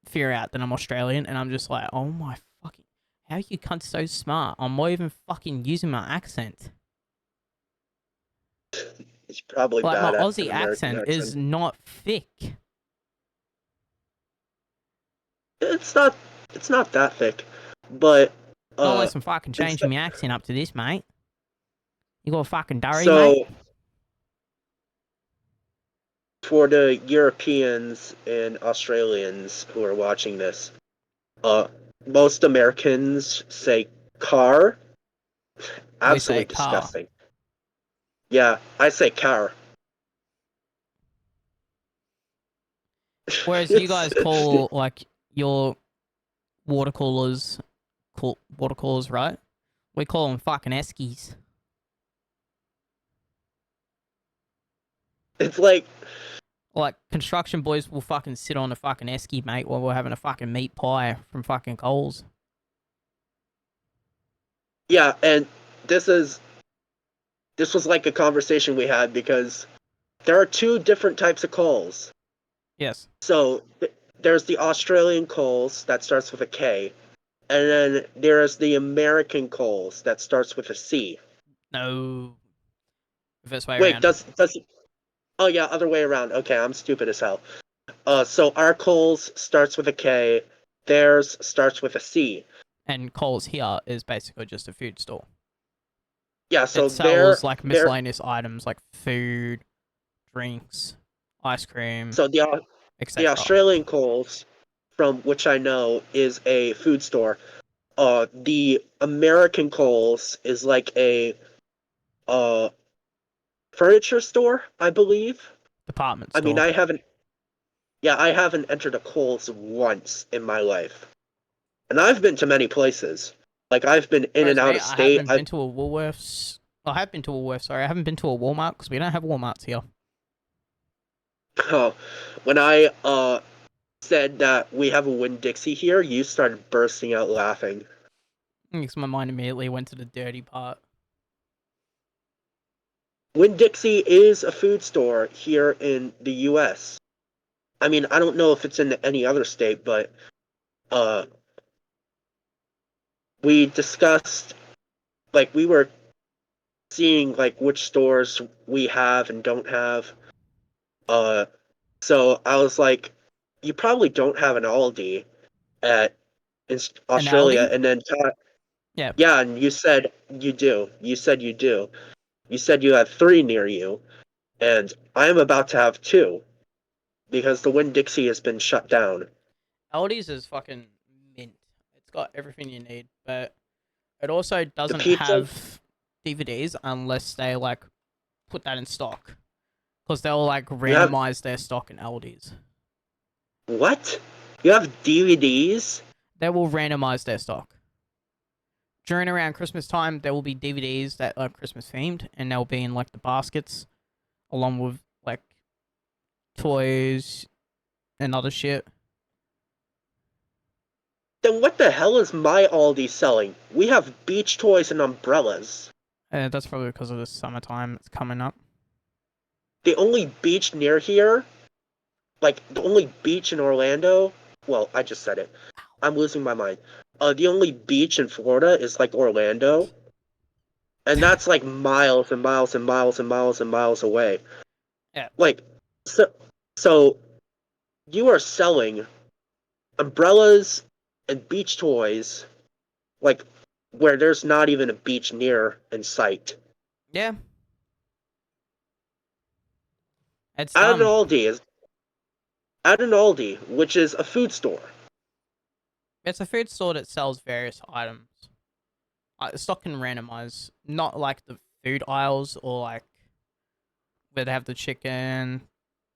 A: figure out that I'm Australian, and I'm just like, oh my fucking, how are you cunts so smart? I'm not even fucking using my accent.
B: It's probably
A: Like, my
B: bad at an
A: Aussie
B: American
A: accent is
B: accent.
A: not thick.
B: It's not it's not that thick. But
A: Not
B: uh
A: unless I'm fucking
B: it's
A: changing my accent up to this, mate. You got a fucking durry, mate?
B: so for the Europeans and Australians who are watching this, uh most Americans say car.
A: We say
B: Absolutely
A: car.
B: disgusting. Yeah, I say car.
A: Whereas you guys call like your water coolers, right? We call them fucking eskies.
B: It's like,
A: Like construction boys will fucking sit on a fucking esky, mate, while we're having a fucking meat pie from fucking Coles.
B: yeah, and this is this was like a conversation we had because there are two different types of coals.
A: Yes.
B: So there's the Australian coals that starts with a K, and then there's the American coals that starts with a C.
A: No. Reverse way
B: Wait,
A: around.
B: does oh yeah, other way around. Okay, I'm stupid as hell. So our coals starts with a K, theirs starts with a C.
A: And Coles here is basically just a food store.
B: Yeah, so
A: It sells like miscellaneous items like food, drinks, ice cream,
B: so the
A: etc.
B: Australian Coles, from which I know, is a food store. The American Coles is like a uh furniture store, I believe.
A: Department
B: I mean,
A: store.
B: I haven't entered a Kohl's once in my life. And I've been to many places. Like I've been in
A: Whereas
B: and out
A: me,
B: of
A: I
B: state.
A: haven't been to a Woolworths. I have been to a Woolworths, sorry. I haven't been to a Walmart because we don't have Walmarts here.
B: When I said that we have a Winn-Dixie here, you started bursting out laughing.
A: Because my mind immediately went to the dirty part.
B: Winn-Dixie is a food store here in the US. I mean, I don't know if it's in any other state, but uh we discussed, like, we were seeing like which stores we have and don't have. Uh so I was like, you probably don't have an Aldi at in
A: An
B: Australia,
A: Aldi?
B: and then
A: Yeah.
B: yeah, and you said you do. You said you do. You said you have three near you, and I am about to have two because the Winn-Dixie has been shut down.
A: Aldi's is fucking mint. It's got everything you need, but it also
B: The
A: doesn't
B: pizza,
A: have DVDs unless they like put that in stock. Because they'll like
B: you have
A: randomize their stock in Aldi's.
B: what? You have DVDs?
A: They will randomize their stock. During around Christmas time, there will be DVDs that are Christmas themed, and they'll be in like the baskets, along with like toys and other shit.
B: Then what the hell is my Aldi selling? We have beach toys and umbrellas.
A: That's probably because of the summertime that's coming up.
B: The only beach near here, like the only beach in Orlando, well, I just said it. I'm losing my mind. The only beach in Florida is like Orlando, and that's like miles and miles and miles and miles and miles away.
A: Yeah.
B: Like, so, so you are selling umbrellas and beach toys, like where there's not even a beach near in sight.
A: Yeah. It's
B: At an
A: dumb.
B: Aldi is at an Aldi, which is a food store.
A: It's a food store that sells various items. Stock can randomize, not like the food aisles or like where they have the chicken,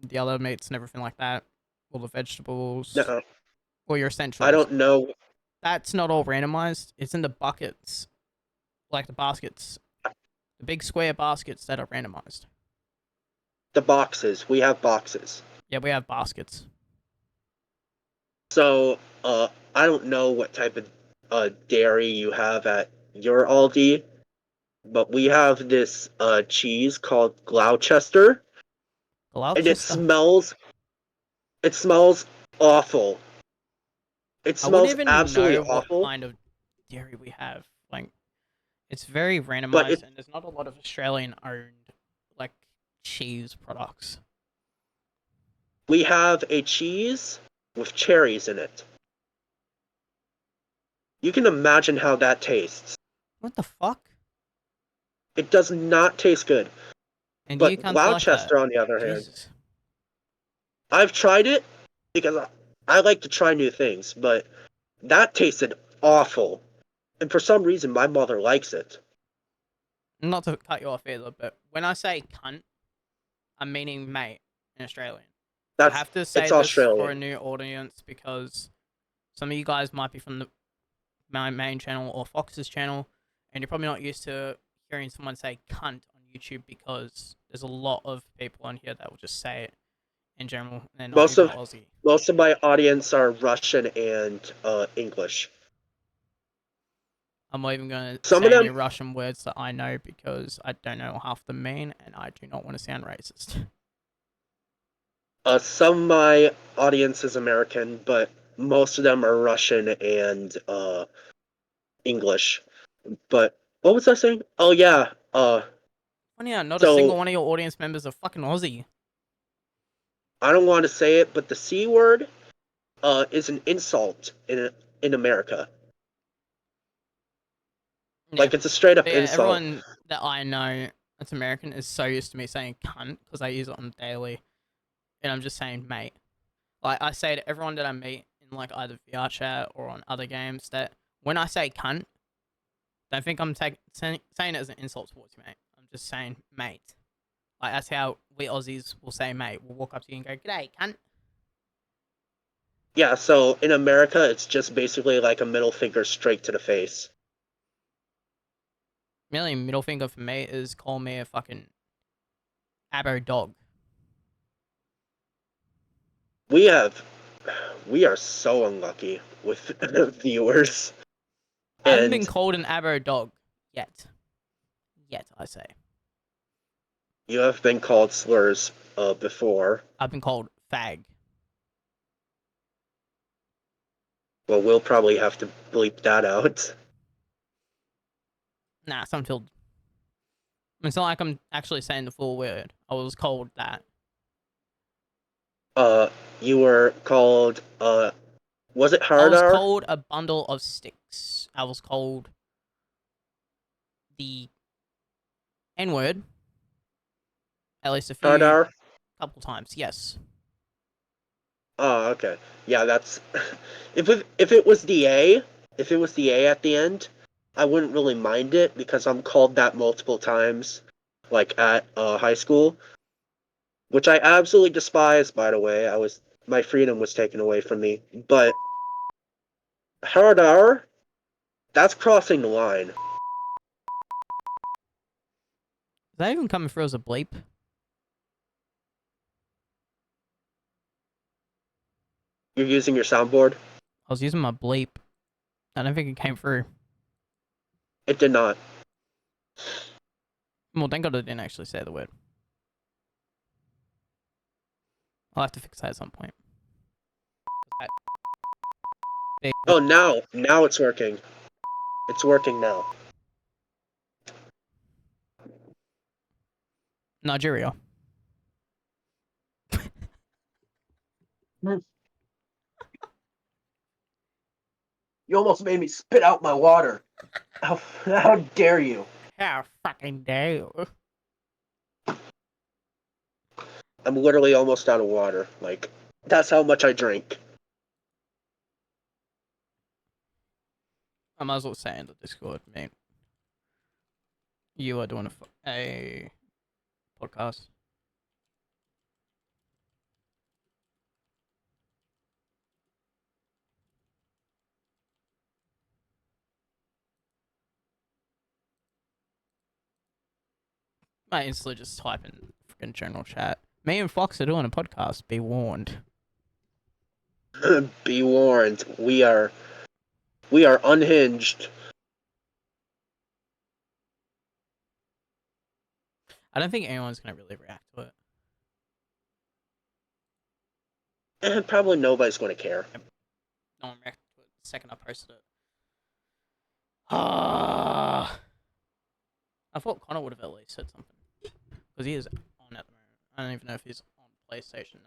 A: the other meats and everything like that, all the vegetables,
B: No,
A: or your
B: I
A: essentials.
B: don't know.
A: That's not all randomized. It's in the buckets, like the baskets, the big square baskets that are randomized.
B: The boxes. We have boxes.
A: Yeah, we have baskets.
B: So, I don't know what type of dairy you have at your Aldi, but we have this cheese called Gloucester, and
A: Gloucester.
B: it smells awful. It
A: I wouldn't
B: smells
A: even
B: absolutely
A: know what
B: awful,
A: kind of dairy we have. Like, it's very
B: but
A: randomized, and there's not a lot of Australian-owned like cheese products.
B: we have a cheese with cherries in it. You can imagine how that tastes.
A: What the fuck?
B: It does not taste good.
A: And you
B: But
A: can't like that.
B: Gloucester, on the other hand,
A: Jesus.
B: I've tried it because I like to try new things, but That tasted awful. And for some reason, my mother likes it.
A: Not to cut you off either, but when I say cunt, I'm meaning mate in Australian. I have to say
B: It's
A: this for a
B: Australian.
A: new audience because some of you guys might be from my main channel or Fox's channel, and you're probably not used to hearing someone say cunt on YouTube because there's a lot of people on here that will just say it in general, and they're not
B: Most
A: even
B: of
A: Aussie.
B: most of my audience are Russian and English.
A: I'm not even going to
B: Some of
A: say any
B: them,
A: Russian words that I know because I don't know half the mean, and I do not want to sound racist.
B: some of my audience is American, but most of them are Russian and English. But what was I saying? Oh yeah.
A: Funny how not a single
B: So
A: one of your audience members are fucking Aussie.
B: I don't want to say it, but the C word is an insult in America.
A: Yeah.
B: Like it's a straight up
A: But yeah,
B: insult.
A: everyone that I know that's American is so used to me saying cunt because I use it on daily, and I'm just saying mate. Like I say to everyone that I meet in like either VR chat or on other games that when I say cunt, don't think I'm saying it as an insult towards you, mate. I'm just saying mate. Like that's how we Aussies will say mate. We'll walk up to you and go, "G'day, cunt."
B: Yeah, so in America, it's just basically like a middle finger straight to the face.
A: Merely middle finger for me is call me a fucking abo dog.
B: We have, we are so unlucky with viewers,
A: I haven't been
B: and
A: called an abo dog yet. Yet, I say.
B: you have been called slurs before.
A: I've been called fag.
B: Well, we'll probably have to bleep that out.
A: Nah, some filled. It's not like I'm actually saying the full word. I was called that.
B: You were called, was it
A: I was
B: Hardar?
A: called a bundle of sticks. I was called the N word at least a
B: Hardar?
A: couple times. Yes.
B: Oh, okay. Yeah, that's if it was the A, if it was the A at the end, I wouldn't really mind it because I'm called that multiple times, like at high school, which I absolutely despise. By the way, my freedom was taken away from me. But Hardar, that's crossing the line.
A: Is that even coming through as a bleep?
B: You're using your soundboard.
A: I was using my bleep. I don't think it came through.
B: It did not.
A: Well, thank God I didn't actually say the word. I'll have to fix that at some point.
B: Oh, now it's working. It's working now.
A: Nigeria.
B: You almost made me spit out my water. How dare you?
A: How fucking dare you?
B: I'm literally almost out of water. Like, that's how much I drink.
A: I might as well say in the Discord, mate. You are doing a podcast. I instantly just type in freaking general chat. Me and Fox are doing a podcast. Be warned.
B: Be warned, we are unhinged.
A: I don't think anyone's gonna really react to it.
B: And probably nobody's going to care.
A: No one reacted to it the second I posted it. Ah, I thought Connor would have at least said something because he is on at the moment. I don't even know if he's on PlayStation though.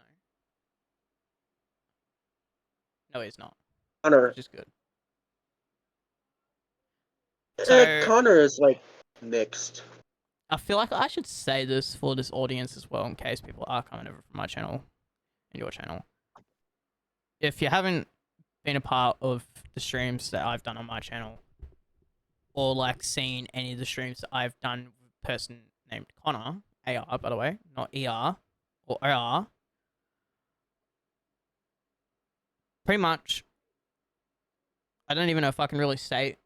A: No, he's not,
B: Connor,
A: which is good. So
B: Connor is like mixed.
A: I feel like I should say this for this audience as well, in case people are coming over from my channel and your channel. If you haven't been a part of the streams that I've done on my channel, or like seen any of the streams that I've done with a person named Connor, AR by the way, not ER or AR, pretty much, I don't even know if I can really state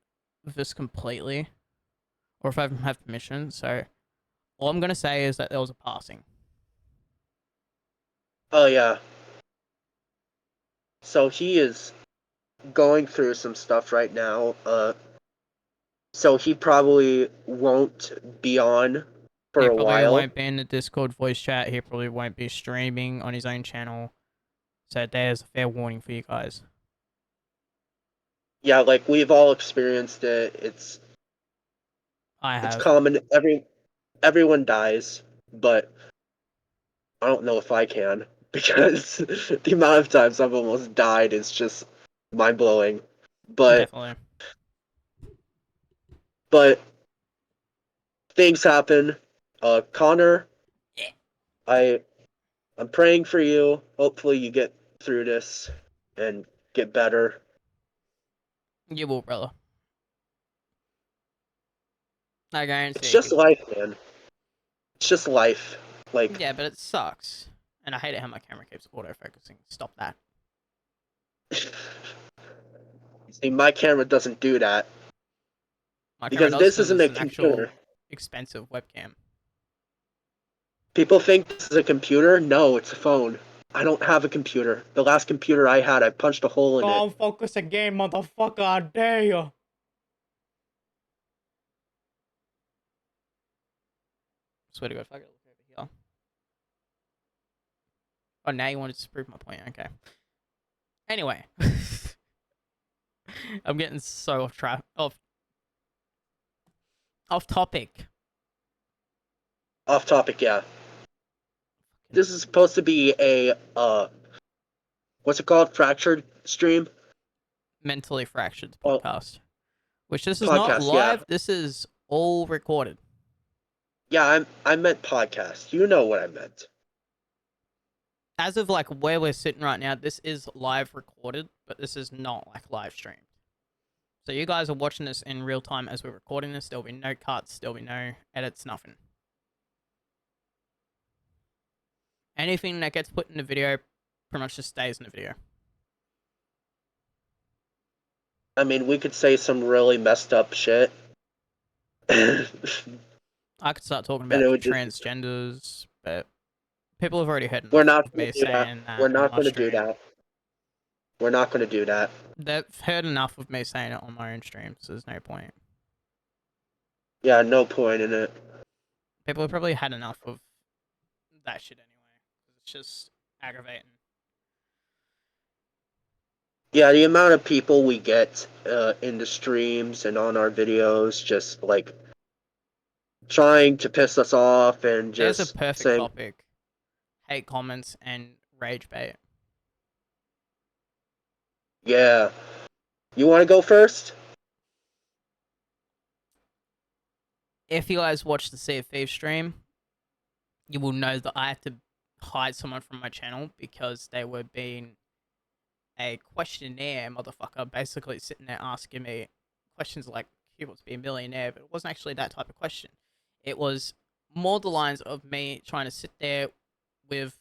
A: this completely, or if I even have permission. So all I'm gonna say is that there was a passing.
B: Oh yeah. So he is going through some stuff right now. So he probably won't be on for
A: He
B: a
A: probably
B: while.
A: won't be in the Discord voice chat. He probably won't be streaming on his own channel. So there's a fair warning for you guys.
B: Yeah, like we've all experienced it.
A: I
B: It's
A: have.
B: common. Everyone dies, but I don't know if I can because the amount of times I've almost died is just mind blowing. But
A: Definitely.
B: but things happen. Connor,
A: Yeah.
B: I I'm praying for you. Hopefully you get through this and get better.
A: You will, brother. I
B: It's
A: guarantee he
B: just
A: will.
B: life, man. It's just life. Like
A: Yeah, but it sucks. And I hate it how my camera keeps autofocusing. Stop that.
B: see, my camera doesn't do that
A: My camera
B: because
A: does
B: this
A: because
B: isn't
A: it's
B: a
A: an actual
B: computer.
A: expensive webcam.
B: People think this is a computer. No, it's a phone. I don't have a computer. The last computer I had, I punched a hole in it.
A: Don't focus again, motherfucker. I dare you. Swear to God, if I could look over here. Oh, now you wanted to prove my point. Okay. Anyway. I'm getting so off topic.
B: Off topic, yeah. This is supposed to be a what's it called? Fractured stream?
A: Mentally Fractured
B: Oh,
A: podcast. Which this is not
B: podcast, yeah.
A: live, this is all recorded.
B: Yeah, I meant podcast. You know what I meant.
A: As of like where we're sitting right now, this is live recorded, but this is not like live streamed. So you guys are watching this in real time as we're recording this. There'll be no cuts, there'll be no edits, nothing. Anything that gets put in the video pretty much just stays in the video.
B: I mean, we could say some really messed up shit. And
A: I could start talking
B: it
A: about
B: would just
A: transgenders, but people have already heard
B: we're
A: enough
B: not
A: of
B: gonna
A: me
B: do that.
A: saying
B: We're
A: that on
B: not
A: my
B: gonna do
A: stream.
B: that. We're not gonna do that.
A: They've heard enough of me saying it on my own stream, so there's no point.
B: Yeah, no point in it.
A: People have probably had enough of that shit anyway. It's just aggravating.
B: Yeah, the amount of people we get in the streams and on our videos just like trying to piss us off and
A: There's a
B: just
A: perfect
B: saying,
A: topic. Hate comments and rage bait.
B: yeah, you want to go first?
A: If you guys watch the Sea of Thieves stream, you will know that I had to hide someone from my channel because they were being a questionnaire motherfucker, basically sitting there asking me questions like who wants to be a millionaire, but it wasn't actually that type of question. It was more the lines of me trying to sit there with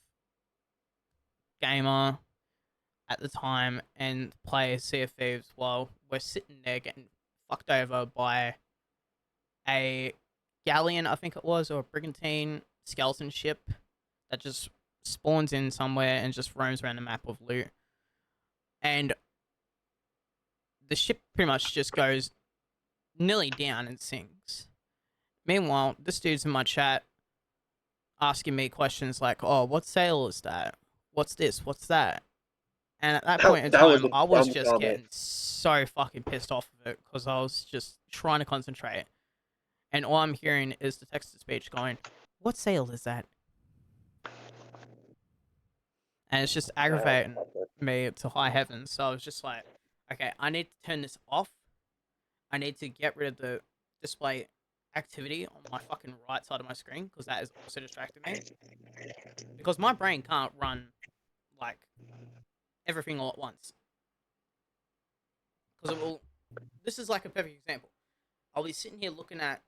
A: gamer at the time and play Sea of Thieves while we're sitting there getting fucked over by a galleon, I think it was, or a brigantine skeleton ship that just spawns in somewhere and just roams around the map of loot. And the ship pretty much just goes nearly down and sinks. Meanwhile, this dude's in my chat asking me questions like, oh, what sail is that? What's this? What's that? And at that point in
B: That was
A: time,
B: a
A: I was
B: dumb
A: just
B: comment.
A: getting so fucking pissed off of it because I was just trying to concentrate. And all I'm hearing is the text to speech going, what sail is that? And it's just aggravating me to high heavens. So I was just like, okay, I need to turn this off. I need to get rid of the display activity on my fucking right side of my screen because that is also distracting me. Because my brain can't run like everything all at once. Because it will. This is like a perfect example. I'll be sitting here looking at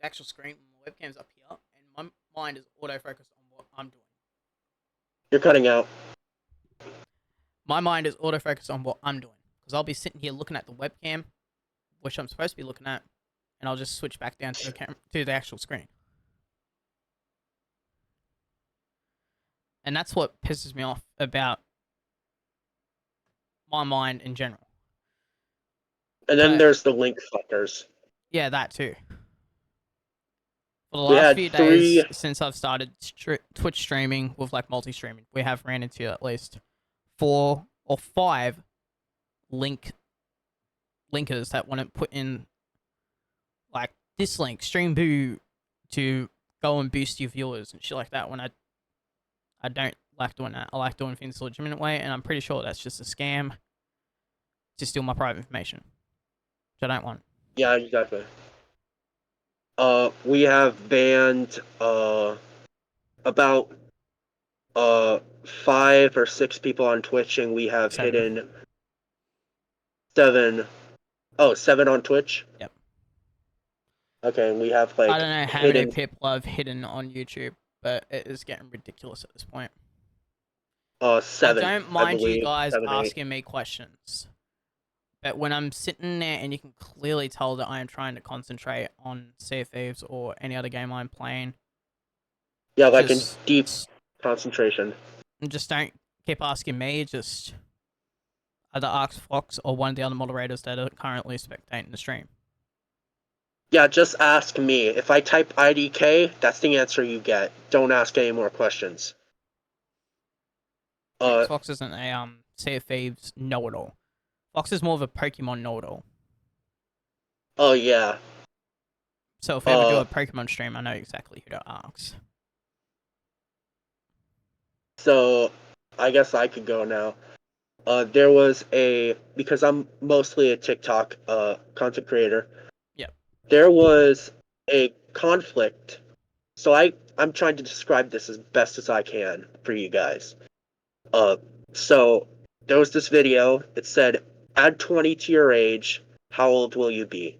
A: the actual screen when the webcam's up here, and my mind is autofocused on what I'm doing.
B: You're cutting out.
A: My mind is autofocused on what I'm doing. Because I'll be sitting here looking at the webcam, which I'm supposed to be looking at, and I'll just switch back down to the actual screen. And that's what pisses me off about my mind in general.
B: And then
A: But
B: there's the link fuckers.
A: yeah, that too. For the
B: We
A: last
B: had
A: few
B: three.
A: days since I've started Twitch streaming with like multi-streaming, we have ran into at least 4 or 5 linkers that want to put in like this link, stream boo, to go and boost your viewers and shit like that. When I don't like doing that. I like doing things the legitimate way, and I'm pretty sure that's just a scam to steal my private information, which I don't want.
B: Yeah, exactly. We have banned about 5 or 6 people on Twitch, and we have
A: 7.
B: hidden 7. Oh, 7 on Twitch.
A: Yep.
B: Okay, and we have
A: I
B: like
A: don't know how many
B: hidden
A: people I've hidden on YouTube, but it is getting ridiculous at this point.
B: 7.
A: I don't
B: I
A: mind you
B: believe
A: guys
B: 7, 8.
A: asking me questions, but when I'm sitting there and you can clearly tell that I am trying to concentrate on Sea of Thieves or any other game I'm playing,
B: Yeah, like in
A: just
B: deep concentration.
A: just don't keep asking me. Just either ask Fox or one of the other moderators that are currently spectating the stream.
B: Yeah, just ask me. If I type IDK, that's the answer you get. Don't ask any more questions.
A: Fox isn't a Sea of Thieves know-it-all. Fox is more of a Pokemon know-it-all.
B: Oh yeah.
A: So if we ever do a Pokemon stream, I know exactly who to ask.
B: So I guess I could go now. There was because I'm mostly a TikTok content creator.
A: Yep.
B: There was a conflict. So I'm trying to describe this as best as I can for you guys. So there was this video. It said, "Add 20 to your age. How old will you be?"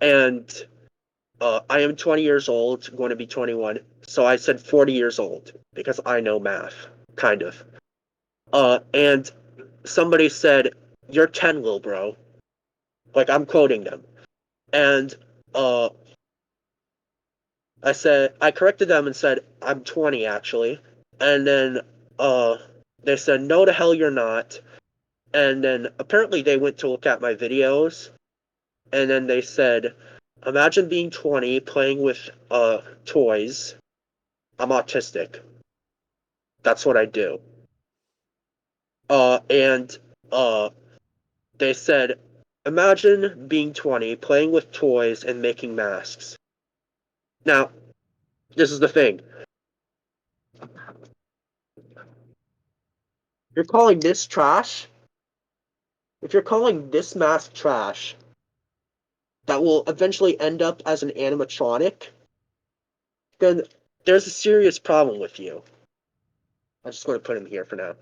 B: And I am 20 years old, going to be 21. So I said 40 years old because I know math, kind of. And somebody said, "You're 10, little bro." Like, I'm quoting them. And I corrected them and said, "I'm 20, actually." And then they said, "No, to hell you're not." And then apparently they went to look at my videos, and then they said, "Imagine being 20, playing with toys. I'm autistic. That's what I do." And they said, "Imagine being 20, playing with toys and making masks." Now, this is the thing. You're calling this trash? If you're calling this mask trash, that will eventually end up as an animatronic, then there's a serious problem with you. I'm just going to put him here for now.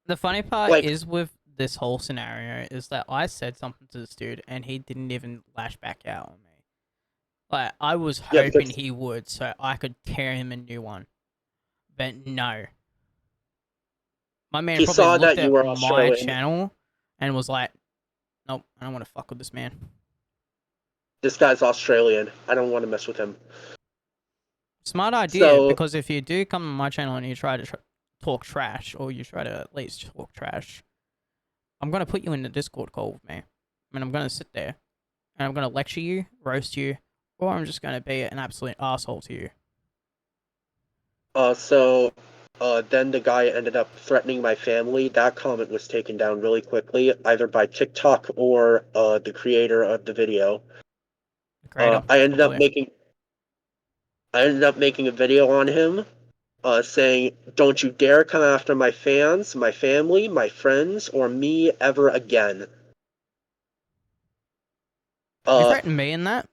A: The funny part
B: Like,
A: is with this whole scenario is that I said something to this dude and he didn't even lash back out on me. Like, I was
B: yeah,
A: hoping
B: because
A: he would so I could tear him a new one. But no. My man
B: he
A: probably
B: saw
A: looked
B: that you
A: at
B: were
A: my
B: Australian.
A: channel and was like, nope, I don't want to fuck with this man.
B: This guy's Australian. I don't want to mess with him.
A: Smart idea,
B: So,
A: because if you do come on my channel and you try to talk trash, or you try to at least talk trash, I'm going to put you in the Discord call with me. And I'm going to sit there, and I'm going to lecture you, roast you, or I'm just going to be an absolute asshole to you.
B: then the guy ended up threatening my family. That comment was taken down really quickly, either by TikTok or the creator of the video.
A: Creator,
B: I ended up
A: probably.
B: making a video on him, saying, "Don't you dare come after my fans, my family, my friends, or me ever again."
A: You
B: Uh,
A: threatened me in that?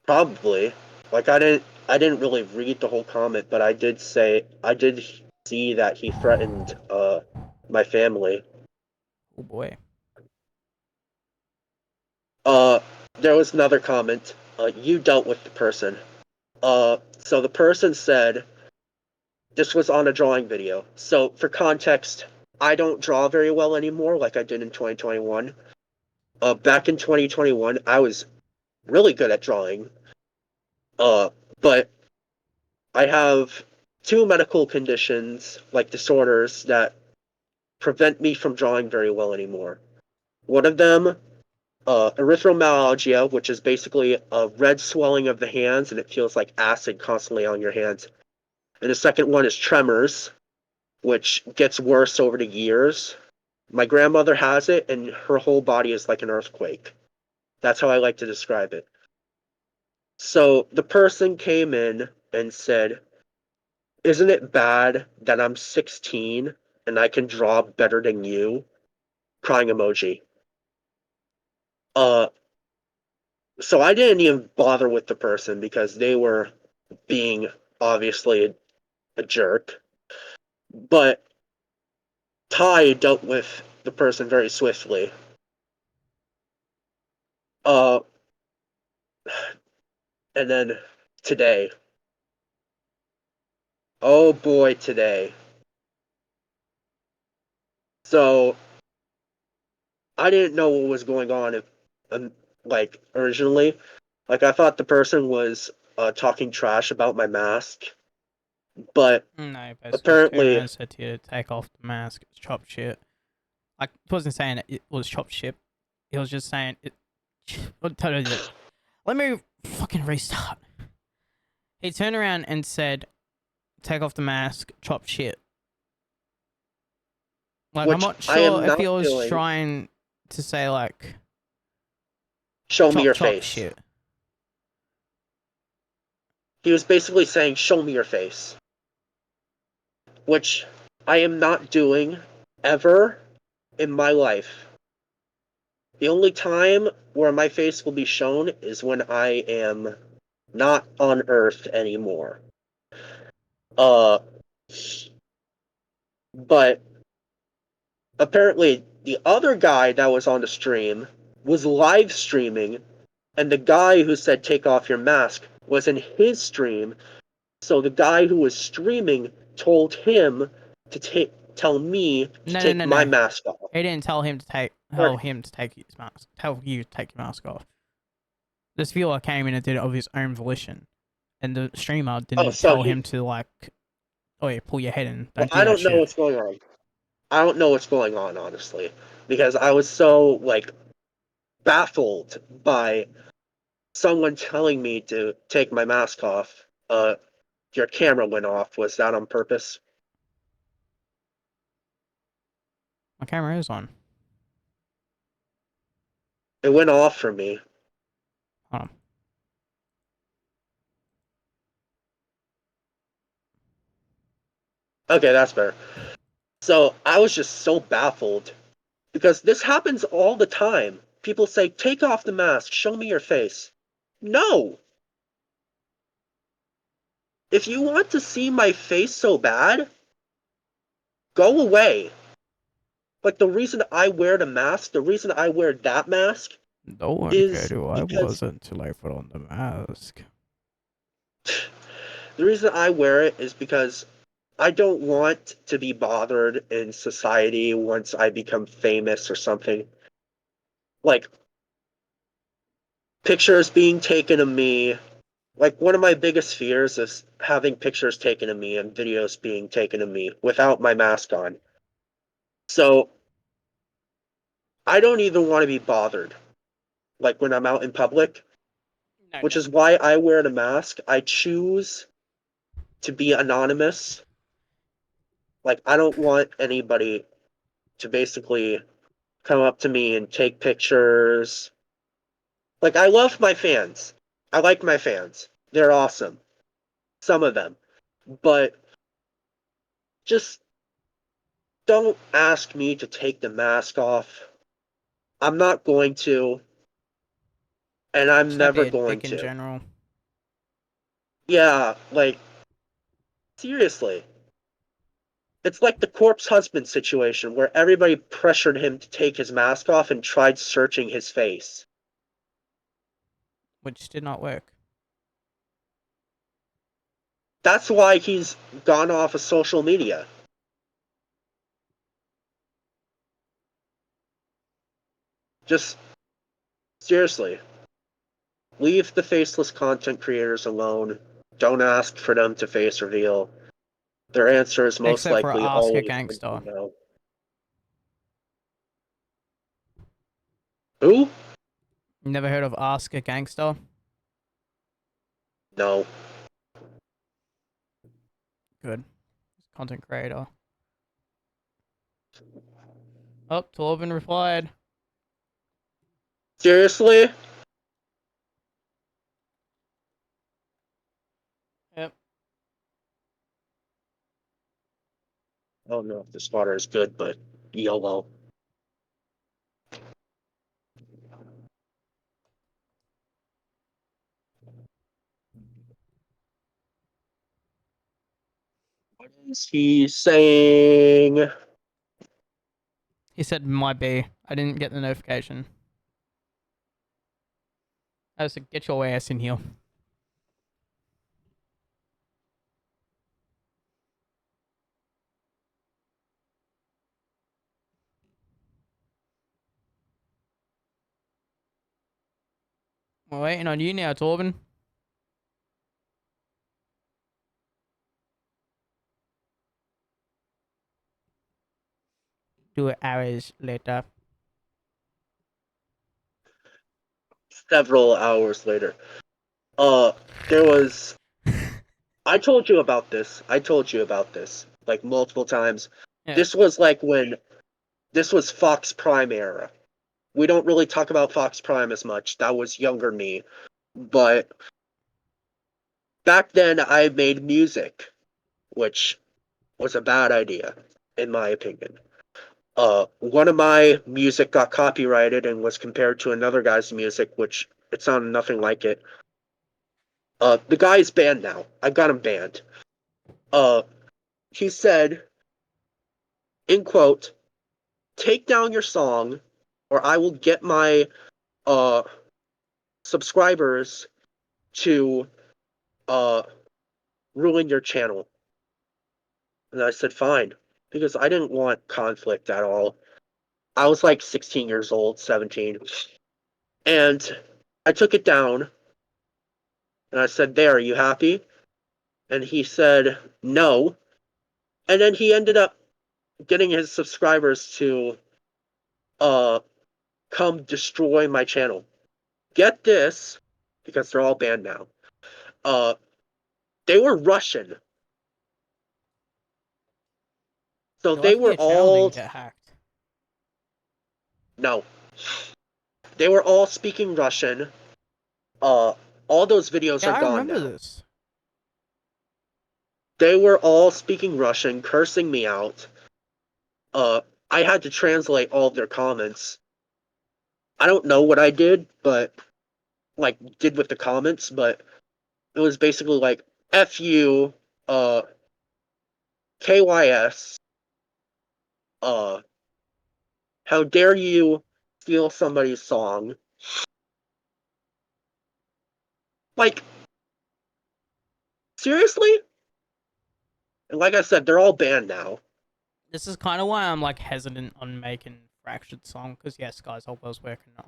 B: Probably. Like, I didn't really read the whole comment, but I did say see that he threatened my family.
A: Oh boy.
B: There was another comment. You dealt with the person. So the person said this was on a drawing video. So for context, I don't draw very well anymore like I did in 2021. Back in 2021, I was really good at drawing. But I have two medical conditions, like disorders, that prevent me from drawing very well anymore. One of them, erythromelalgia, which is basically a red swelling of the hands, and it feels like acid constantly on your hands. And the second one is tremors, which gets worse over the years. My grandmother has it, and her whole body is like an earthquake. That's how I like to describe it. So the person came in and said, "Isn't it bad that I'm 16 and I can draw better than you?" Crying emoji. Uh, so I didn't even bother with the person because they were being obviously a jerk. But Ty dealt with the person very swiftly. Uh, and then today. Oh boy, today. So I didn't know what was going on if, like originally. Like I thought the person was talking trash about my mask, but
A: No, basically turned around
B: apparently,
A: and said to you to take off the mask. It's chop shit. Like, he wasn't saying it was chop shit. He was just saying it. Let me fucking restart. He turned around and said, take off the mask, chop shit. Like, I'm
B: which
A: not
B: I am
A: sure if
B: not
A: he was
B: doing.
A: trying to say, like,
B: Show me
A: chop
B: your
A: chop
B: face.
A: shit.
B: He was basically saying, "Show me your face," which I am not doing ever in my life. The only time where my face will be shown is when I am not on Earth anymore. Uh, but apparently the other guy that was on the stream was live streaming, and the guy who said take off your mask was in his stream. So the guy who was streaming told him to tell me to
A: No, no,
B: take
A: no,
B: my
A: no.
B: mask off.
A: He didn't tell him to take his mask. Tell you to take your mask off. This viewer came in and did it of his own volition, and the streamer
B: Oh,
A: didn't
B: so
A: tell
B: he.
A: him to, like, oh yeah, pull your head in.
B: Well,
A: Don't do
B: I
A: that
B: don't know
A: shit.
B: what's going on. I don't know what's going on, honestly, because I was so like baffled by someone telling me to take my mask off. Your camera went off. Was that on purpose?
A: My camera is on.
B: It went off for me.
A: Hold on.
B: Okay, that's better. So I was just so baffled because this happens all the time. People say, take off the mask, show me your face. No! If you want to see my face so bad, go away. Like the reason I wear the mask, the reason I wear that mask
A: No one cared
B: is
A: who I
B: because
A: was until I put on the mask.
B: the reason I wear it is because I don't want to be bothered in society once I become famous or something. Like pictures being taken of me. Like one of my biggest fears is having pictures taken of me and videos being taken of me without my mask on. So I don't even want to be bothered. Like when I'm out in public,
A: No,
B: which
A: no.
B: is why I wear the mask. I choose to be anonymous. Like I don't want anybody to basically come up to me and take pictures. Like I love my fans. I like my fans. They're awesome. Some of them. But just don't ask me to take the mask off. I'm not going to, and I'm
A: Just don't be
B: never
A: a
B: going
A: dick in
B: to.
A: general.
B: Yeah, like seriously. It's like the corpse husband situation where everybody pressured him to take his mask off and tried searching his face.
A: Which did not work.
B: That's why he's gone off of social media. Just seriously, leave the faceless content creators alone. Don't ask for them to face reveal. Their answer is most
A: Except for
B: likely
A: Ask a
B: always going to
A: Gangster.
B: be no. Who?
A: Never heard of Ask a Gangster?
B: No.
A: Good. Content creator. Oh, Torben replied.
B: Seriously?
A: Yep.
B: I don't know if this water is good, but YOLO. What is he saying?
A: He said might be. I didn't get the notification. I said get your ass in here. We're waiting on you now, Torben. 2 hours later.
B: Several hours later. There was. I told you about this. Like multiple times.
A: Yeah.
B: This was like when. This was Fox Prime era. We don't really talk about Fox Prime as much. That was younger me. But back then, I made music, which was a bad idea, in my opinion. One of my music got copyrighted and was compared to another guy's music, which it sounded nothing like it. The guy's banned now. I got him banned. He said, in quote, "Take down your song, or I will get my uh subscribers to uh ruin your channel." And I said, "Fine," because I didn't want conflict at all. I was like 16 years old, 17, and I took it down. And I said, "There, are you happy?" And he said, "No." And then he ended up getting his subscribers to uh come destroy my channel. Get this, because they're all banned now. Uh, they were Russian, so
A: You're
B: they
A: lucky
B: were
A: your channel
B: all
A: didn't get hacked.
B: no, they were all speaking Russian. Uh, all those videos
A: Yeah,
B: are
A: I
B: gone
A: remember
B: now.
A: this.
B: They were all speaking Russian, cursing me out. I had to translate all of their comments. I don't know what I did, but like did with the comments, but it was basically like F you, KYS, uh, how dare you steal somebody's song? Like, seriously? And like I said, they're all banned now.
A: This is kind of why I'm like hesitant on making Fractured song because yes, guys, I was working on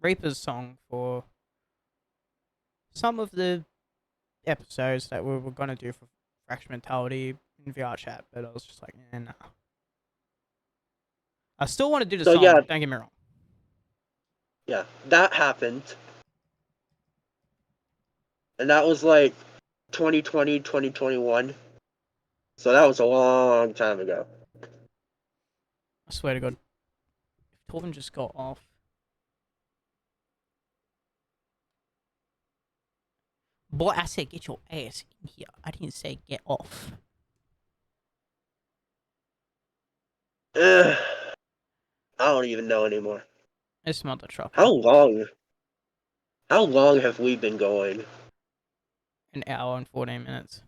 A: Reaper's song for some of the episodes that we were gonna do for Fractured Mentality in VR chat, but I was just like, nah. I still want to do the
B: So
A: song.
B: yeah,
A: Don't get me wrong.
B: that happened. And that was like 2020, 2021. So that was a long time ago.
A: I swear to God, if Torvin just got off. Boy, I said get your ass in here. I didn't say get off.
B: Ugh, I don't even know anymore.
A: It's mother trucker.
B: How long? How long have we been going?
A: An hour and 14 minutes.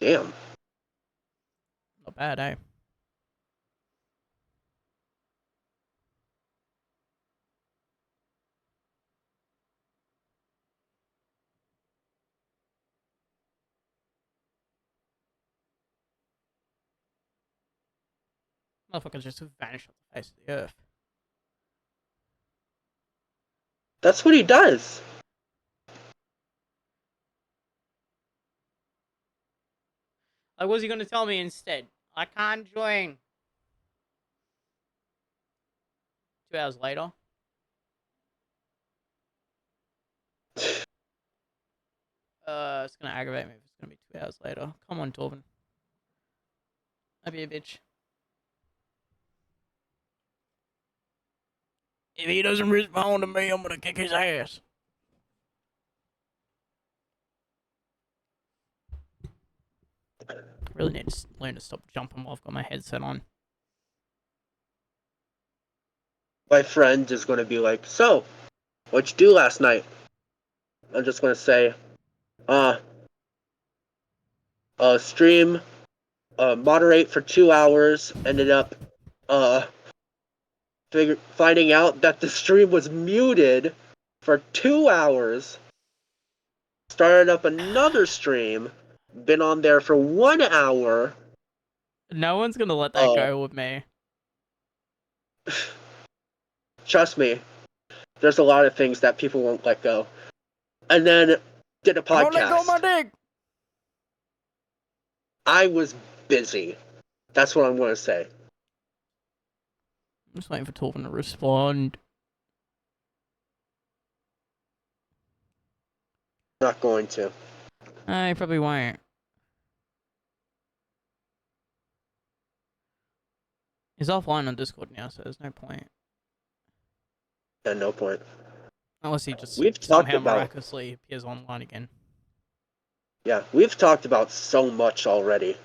B: Damn.
A: not bad, eh? Motherfucker just vanished off the face of the earth.
B: That's what he does.
A: Like, what's he gonna tell me instead? I can't join. 2 hours later. It's gonna aggravate me if it's gonna be 2 hours later. Come on, Torben. Don't be a bitch. If he doesn't respond to me, I'm gonna kick his ass. I really need to learn to stop jumping while I've got my headset on.
B: My friend is going to be like, "So, what'd you do last night?" I'm just going to say, stream, moderate for 2 hours, ended up, finding out that the stream was muted for 2 hours, started up another stream, been on there for 1 hour.
A: No one's gonna let that go with me.
B: Trust me, there's a lot of things that people won't let go. And then did a podcast.
A: I won't let go of my dick.
B: I was busy. That's what I'm going to say.
A: I'm just waiting for Torben to respond.
B: Not going to.
A: I probably won't. He's offline on Discord now, so there's no point.
B: Yeah, no point.
A: Unless he just
B: We've
A: somehow
B: talked about,
A: miraculously appears online again.
B: yeah, we've talked about so much already.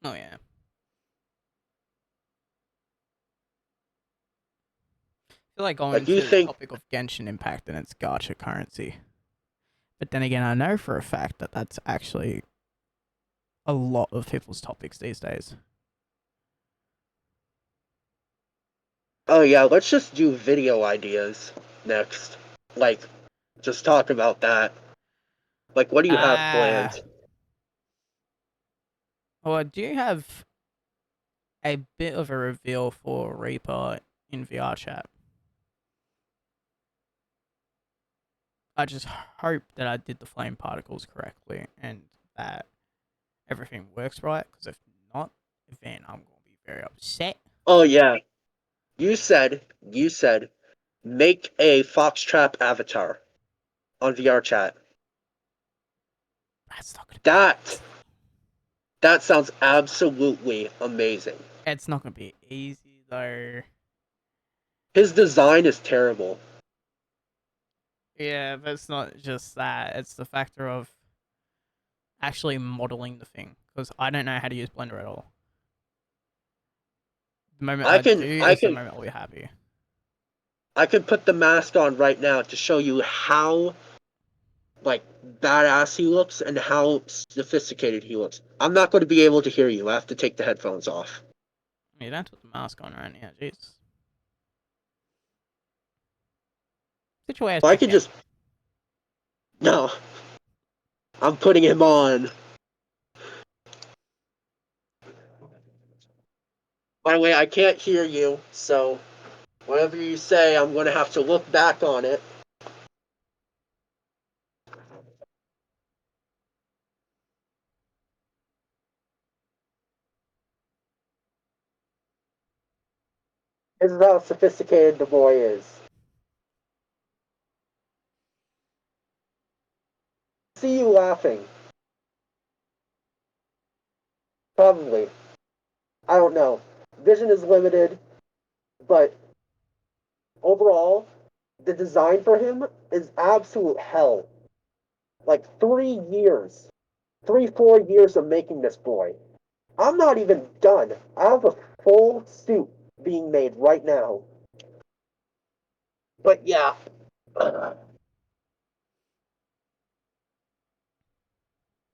A: Oh, yeah. I feel like going
B: Like, you
A: to the
B: think,
A: topic of Genshin Impact and its gacha currency. But then again, I know for a fact that that's actually a lot of people's topics these days.
B: oh yeah, let's just do video ideas next. Like, just talk about that. Like, what do you have planned?
A: Well, I do have a bit of a reveal for Reaper in VR chat. I just hope that I did the flame particles correctly and that everything works right, because if not, then I'm going to be very upset.
B: Oh yeah, you said, make a Foxtrap avatar on VR chat.
A: That's not going to be
B: That sounds absolutely amazing.
A: It's not going to be easy, though.
B: His design is terrible.
A: Yeah, but it's not just that. It's the factor of actually modeling the thing, because I don't know how to use Blender at all. The moment I do is the moment I'll be happy.
B: I can put the mask on right now to show you how, like, badass he looks and how sophisticated he looks. I'm not going to be able to hear you. I have to take the headphones off.
A: You don't put the mask on right now, jeez. Sit your ass
B: I
A: back
B: could
A: down.
B: just... No. I'm putting him on. By the way, I can't hear you, so whatever you say, I'm going to have to look back on it. This is how sophisticated the boy is. See you laughing. Probably. I don't know. Vision is limited, but overall, the design for him is absolute hell. Like 3 years, 4 years of making this boy. I'm not even done. I have a full suit being made right now. But yeah.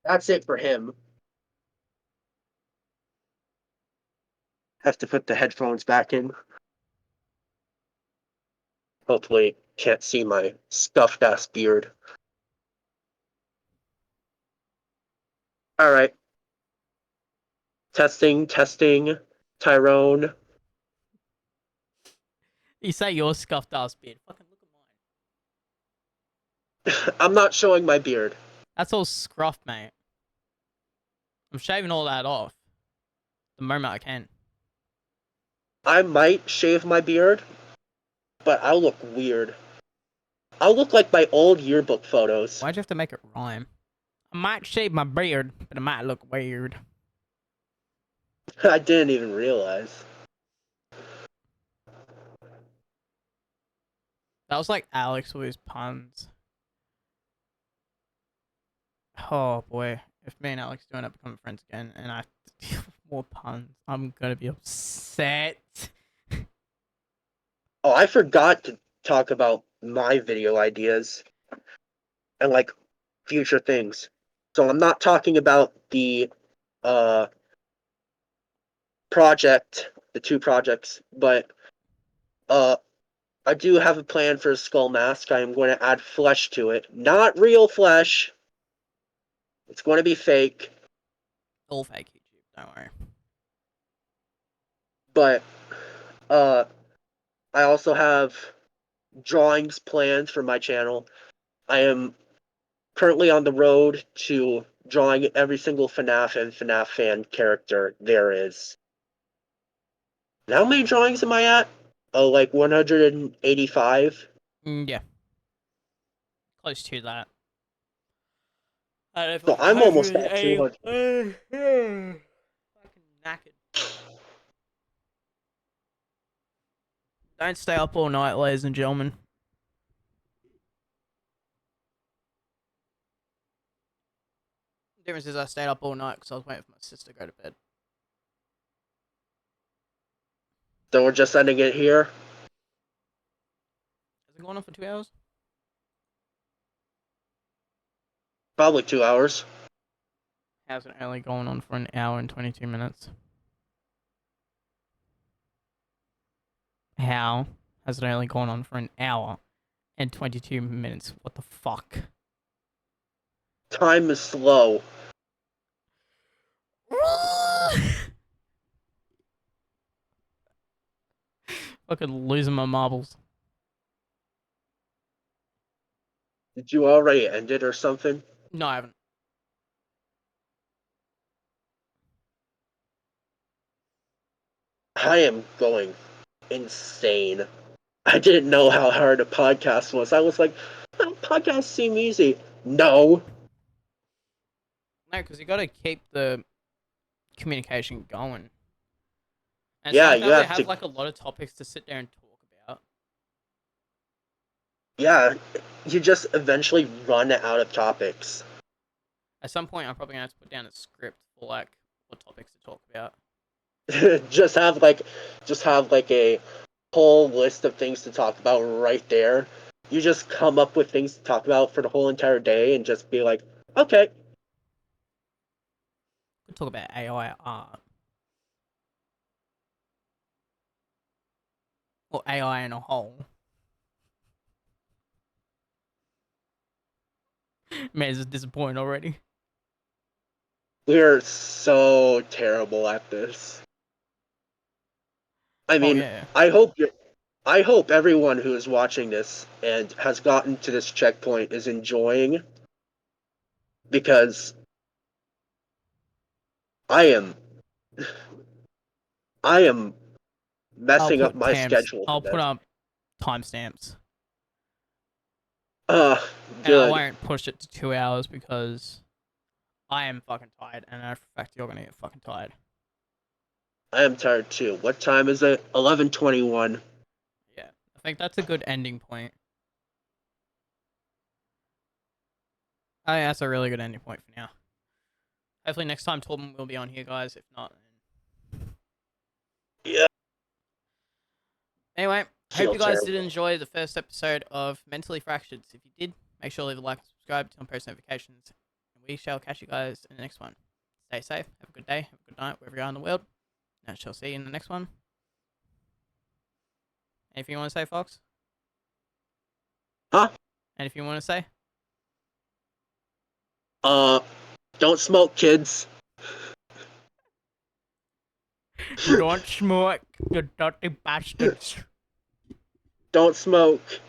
B: That's it for him. Have to put the headphones back in. Hopefully, can't see my scuffed ass beard. All right. Testing, testing. Tyrone.
A: You say your scuffed ass beard. Fucking look at mine.
B: I'm not showing my beard.
A: That's all scruffed, mate. I'm shaving all that off the moment I can.
B: I might shave my beard, but I'll look weird. I'll look like my old yearbook photos.
A: Why'd you have to make it rhyme? I might shave my beard, but it might look weird.
B: I didn't even realize.
A: That was like Alex with his puns. Oh boy. If me and Alex do end up becoming friends again and I have to deal with more puns, I'm gonna be upset.
B: Oh, I forgot to talk about my video ideas and like future things. So I'm not talking about the project, the two projects, but I do have a plan for a skull mask. I am going to add flesh to it. Not real flesh. It's going to be fake.
A: All fake YouTube, don't worry.
B: But I also have drawings planned for my channel. I am currently on the road to drawing every single FNAF and FNAF fan character there is. And how many drawings am I at? Oh, like 185?
A: Yeah. Close to that. I don't know,
B: So
A: like
B: I'm almost at
A: 180.
B: 200.
A: Fucking knackered. Don't stay up all night, ladies and gentlemen. The difference is I stayed up all night because I was waiting for my sister to go to bed.
B: So we're just ending it here.
A: Has it gone on for 2 hours?
B: Probably 2 hours.
A: How's it only going on for an hour and 22 minutes? How has it only gone on for an hour and 22 minutes? What the fuck?
B: Time is slow.
A: Fucking losing my marbles.
B: Did you already end it or something?
A: No, I haven't.
B: I am going insane. I didn't know how hard a podcast was. I was like, oh, podcasts seem easy. No.
A: No, because you got to keep the communication going. And
B: Yeah,
A: sometimes
B: you
A: they
B: have
A: have
B: to.
A: like a lot of topics to sit there and talk about.
B: Yeah, you just eventually run out of topics.
A: At some point, I'm probably gonna have to put down a script for like what topics to talk about.
B: just have like, a whole list of things to talk about right there. You just come up with things to talk about for the whole entire day and just be like, okay.
A: We could talk about AI art or AI in a whole. Man, this is disappointing already.
B: We're so terrible at this. I
A: Oh
B: mean,
A: yeah.
B: I hope everyone who is watching this and has gotten to this checkpoint is enjoying, because I am I am
A: I'll
B: messing up
A: put
B: my
A: tams.
B: schedule for
A: I'll put
B: this.
A: up timestamps,
B: Uh,
A: and I
B: good.
A: won't push it to 2 hours because I am fucking tired, and I know for a fact you're gonna get fucking tired.
B: I am tired too. What time is it? 11:21.
A: Yeah, I think that's a good ending point. I think that's a really good ending point for now. Hopefully next time Torben will be on here, guys. If not, then...
B: Yeah,
A: Anyway, hope
B: feel
A: you guys did
B: terrible.
A: enjoy the first episode of Mentally Fractureds. If you did, make sure to leave a like and subscribe, turn on post notifications, and we shall catch you guys in the next one. Stay safe, have a good day, have a good night, wherever you are in the world. I shall see you in the next one. Anything you want to say, Fox?
B: Huh?
A: Anything you want to say?
B: Don't smoke, kids.
A: Don't smoke, you dirty bastards.
B: Don't smoke.